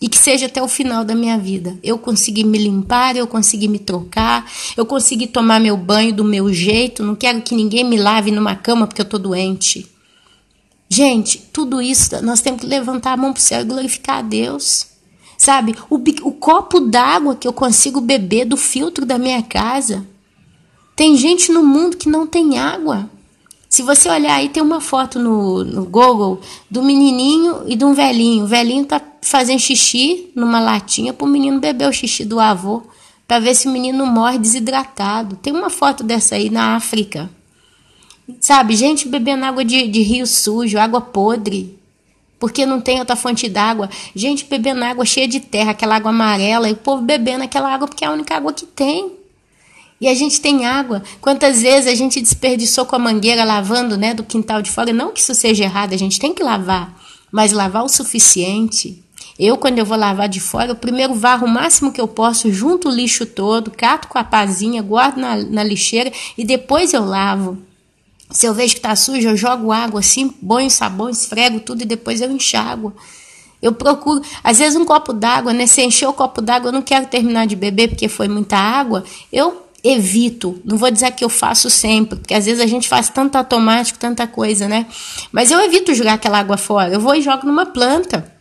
E que seja até o final da minha vida. Eu consegui me limpar, eu consegui me trocar, eu consegui tomar meu banho do meu jeito. Não quero que ninguém me lave numa cama porque eu estou doente. Gente, tudo isso nós temos que levantar a mão para o céu e glorificar a Deus. Sabe, o copo d'água que eu consigo beber do filtro da minha casa. Tem gente no mundo que não tem água. Se você olhar aí, tem uma foto no Google do menininho e de um velhinho. O velhinho tá fazendo xixi numa latinha para o menino beber o xixi do avô, para ver se o menino morre desidratado. Tem uma foto dessa aí na África. Sabe, gente bebendo água de rio sujo, água podre, porque não tem outra fonte d'água. Gente bebendo água cheia de terra, aquela água amarela, e o povo bebendo aquela água porque é a única água que tem. E a gente tem água. Quantas vezes a gente desperdiçou com a mangueira lavando, né, do quintal de fora? Não que isso seja errado, a gente tem que lavar, mas lavar o suficiente. Eu, quando eu vou lavar de fora, eu primeiro varro o máximo que eu posso, junto o lixo todo, cato com a pazinha, guardo na lixeira e depois eu lavo. Se eu vejo que está sujo, eu jogo água assim, banho, sabão, esfrego tudo e depois eu enxago. Eu procuro, às vezes um copo d'água, né? Se encher o copo d'água, eu não quero terminar de beber porque foi muita água, eu evito. Não vou dizer que eu faço sempre, porque às vezes a gente faz tanto automático, tanta coisa, né? Mas eu evito jogar aquela água fora. Eu vou e jogo numa planta.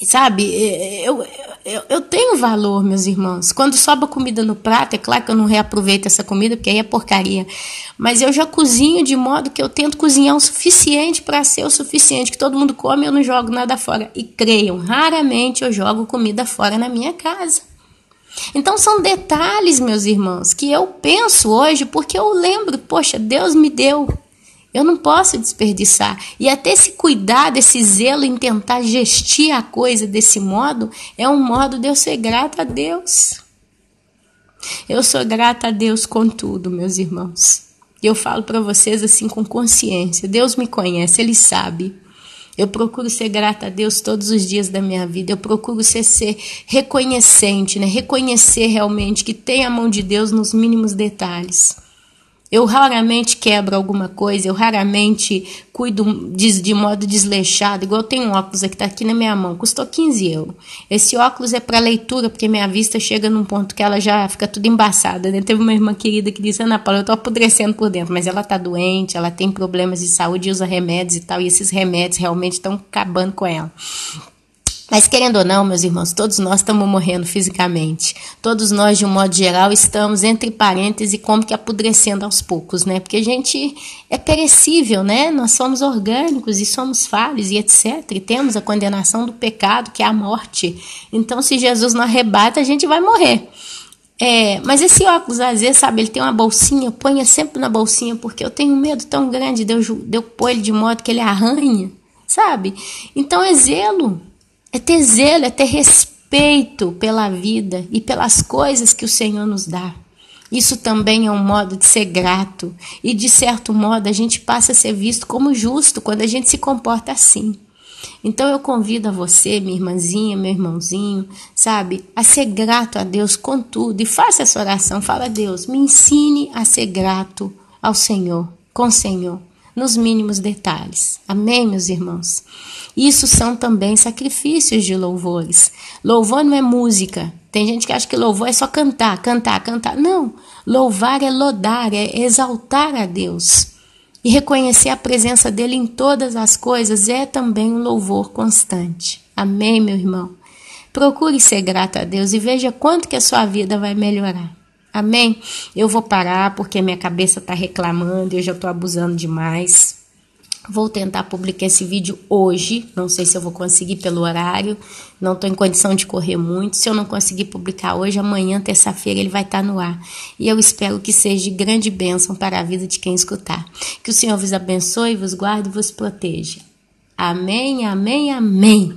Sabe, eu tenho valor, meus irmãos. Quando sobra comida no prato, é claro que eu não reaproveito essa comida, porque aí é porcaria. Mas eu já cozinho de modo que eu tento cozinhar o suficiente para ser o suficiente, que todo mundo come, eu não jogo nada fora. E creiam, raramente eu jogo comida fora na minha casa. Então são detalhes, meus irmãos, que eu penso hoje porque eu lembro, poxa, Deus me deu. Eu não posso desperdiçar. E até esse cuidado, esse zelo em tentar gestir a coisa desse modo, é um modo de eu ser grata a Deus. Eu sou grata a Deus com tudo, meus irmãos. E eu falo para vocês assim com consciência. Deus me conhece, Ele sabe. Eu procuro ser grata a Deus todos os dias da minha vida. Eu procuro ser reconhecente, né? Reconhecer realmente que tem a mão de Deus nos mínimos detalhes. Eu raramente quebro alguma coisa, eu raramente cuido de modo desleixado, igual eu tenho um óculos aqui, tá aqui na minha mão, custou 15 euros. Esse óculos é para leitura, porque minha vista chega num ponto que ela já fica tudo embaçada, né? Teve uma irmã querida que disse, Ana Paula, eu tô apodrecendo por dentro, mas ela tá doente, ela tem problemas de saúde, usa remédios e tal, e esses remédios realmente estão acabando com ela. Mas querendo ou não, meus irmãos, todos nós estamos morrendo fisicamente. Todos nós, de um modo geral, estamos, entre parênteses, como que apodrecendo aos poucos, né? Porque a gente é perecível, né? Nós somos orgânicos e somos falhos e etc. E temos a condenação do pecado, que é a morte. Então, se Jesus não arrebata, a gente vai morrer. Mas esse óculos, às vezes, sabe, ele tem uma bolsinha, eu ponho sempre na bolsinha, porque eu tenho um medo tão grande de eu pôr ele de modo que ele arranha, sabe? Então, é zelo. É ter zelo, é ter respeito pela vida e pelas coisas que o Senhor nos dá. Isso também é um modo de ser grato. E, de certo modo, a gente passa a ser visto como justo quando a gente se comporta assim. Então, eu convido a você, minha irmãzinha, meu irmãozinho, sabe, a ser grato a Deus com tudo. E faça essa oração. Fala, Deus, me ensine a ser grato ao Senhor, com o Senhor, nos mínimos detalhes. Amém, meus irmãos? Isso são também sacrifícios de louvores. Louvor não é música. Tem gente que acha que louvor é só cantar. Não, louvar é loudar, é exaltar a Deus. E reconhecer a presença dele em todas as coisas é também um louvor constante. Amém, meu irmão? Procure ser grato a Deus e veja quanto que a sua vida vai melhorar. Amém? Eu vou parar porque minha cabeça está reclamando, eu já estou abusando demais. Vou tentar publicar esse vídeo hoje, não sei se eu vou conseguir pelo horário, não estou em condição de correr muito. Se eu não conseguir publicar hoje, amanhã, terça-feira, ele vai estar no ar. E eu espero que seja de grande bênção para a vida de quem escutar. Que o Senhor vos abençoe, vos guarde e vos proteja. Amém, amém, amém.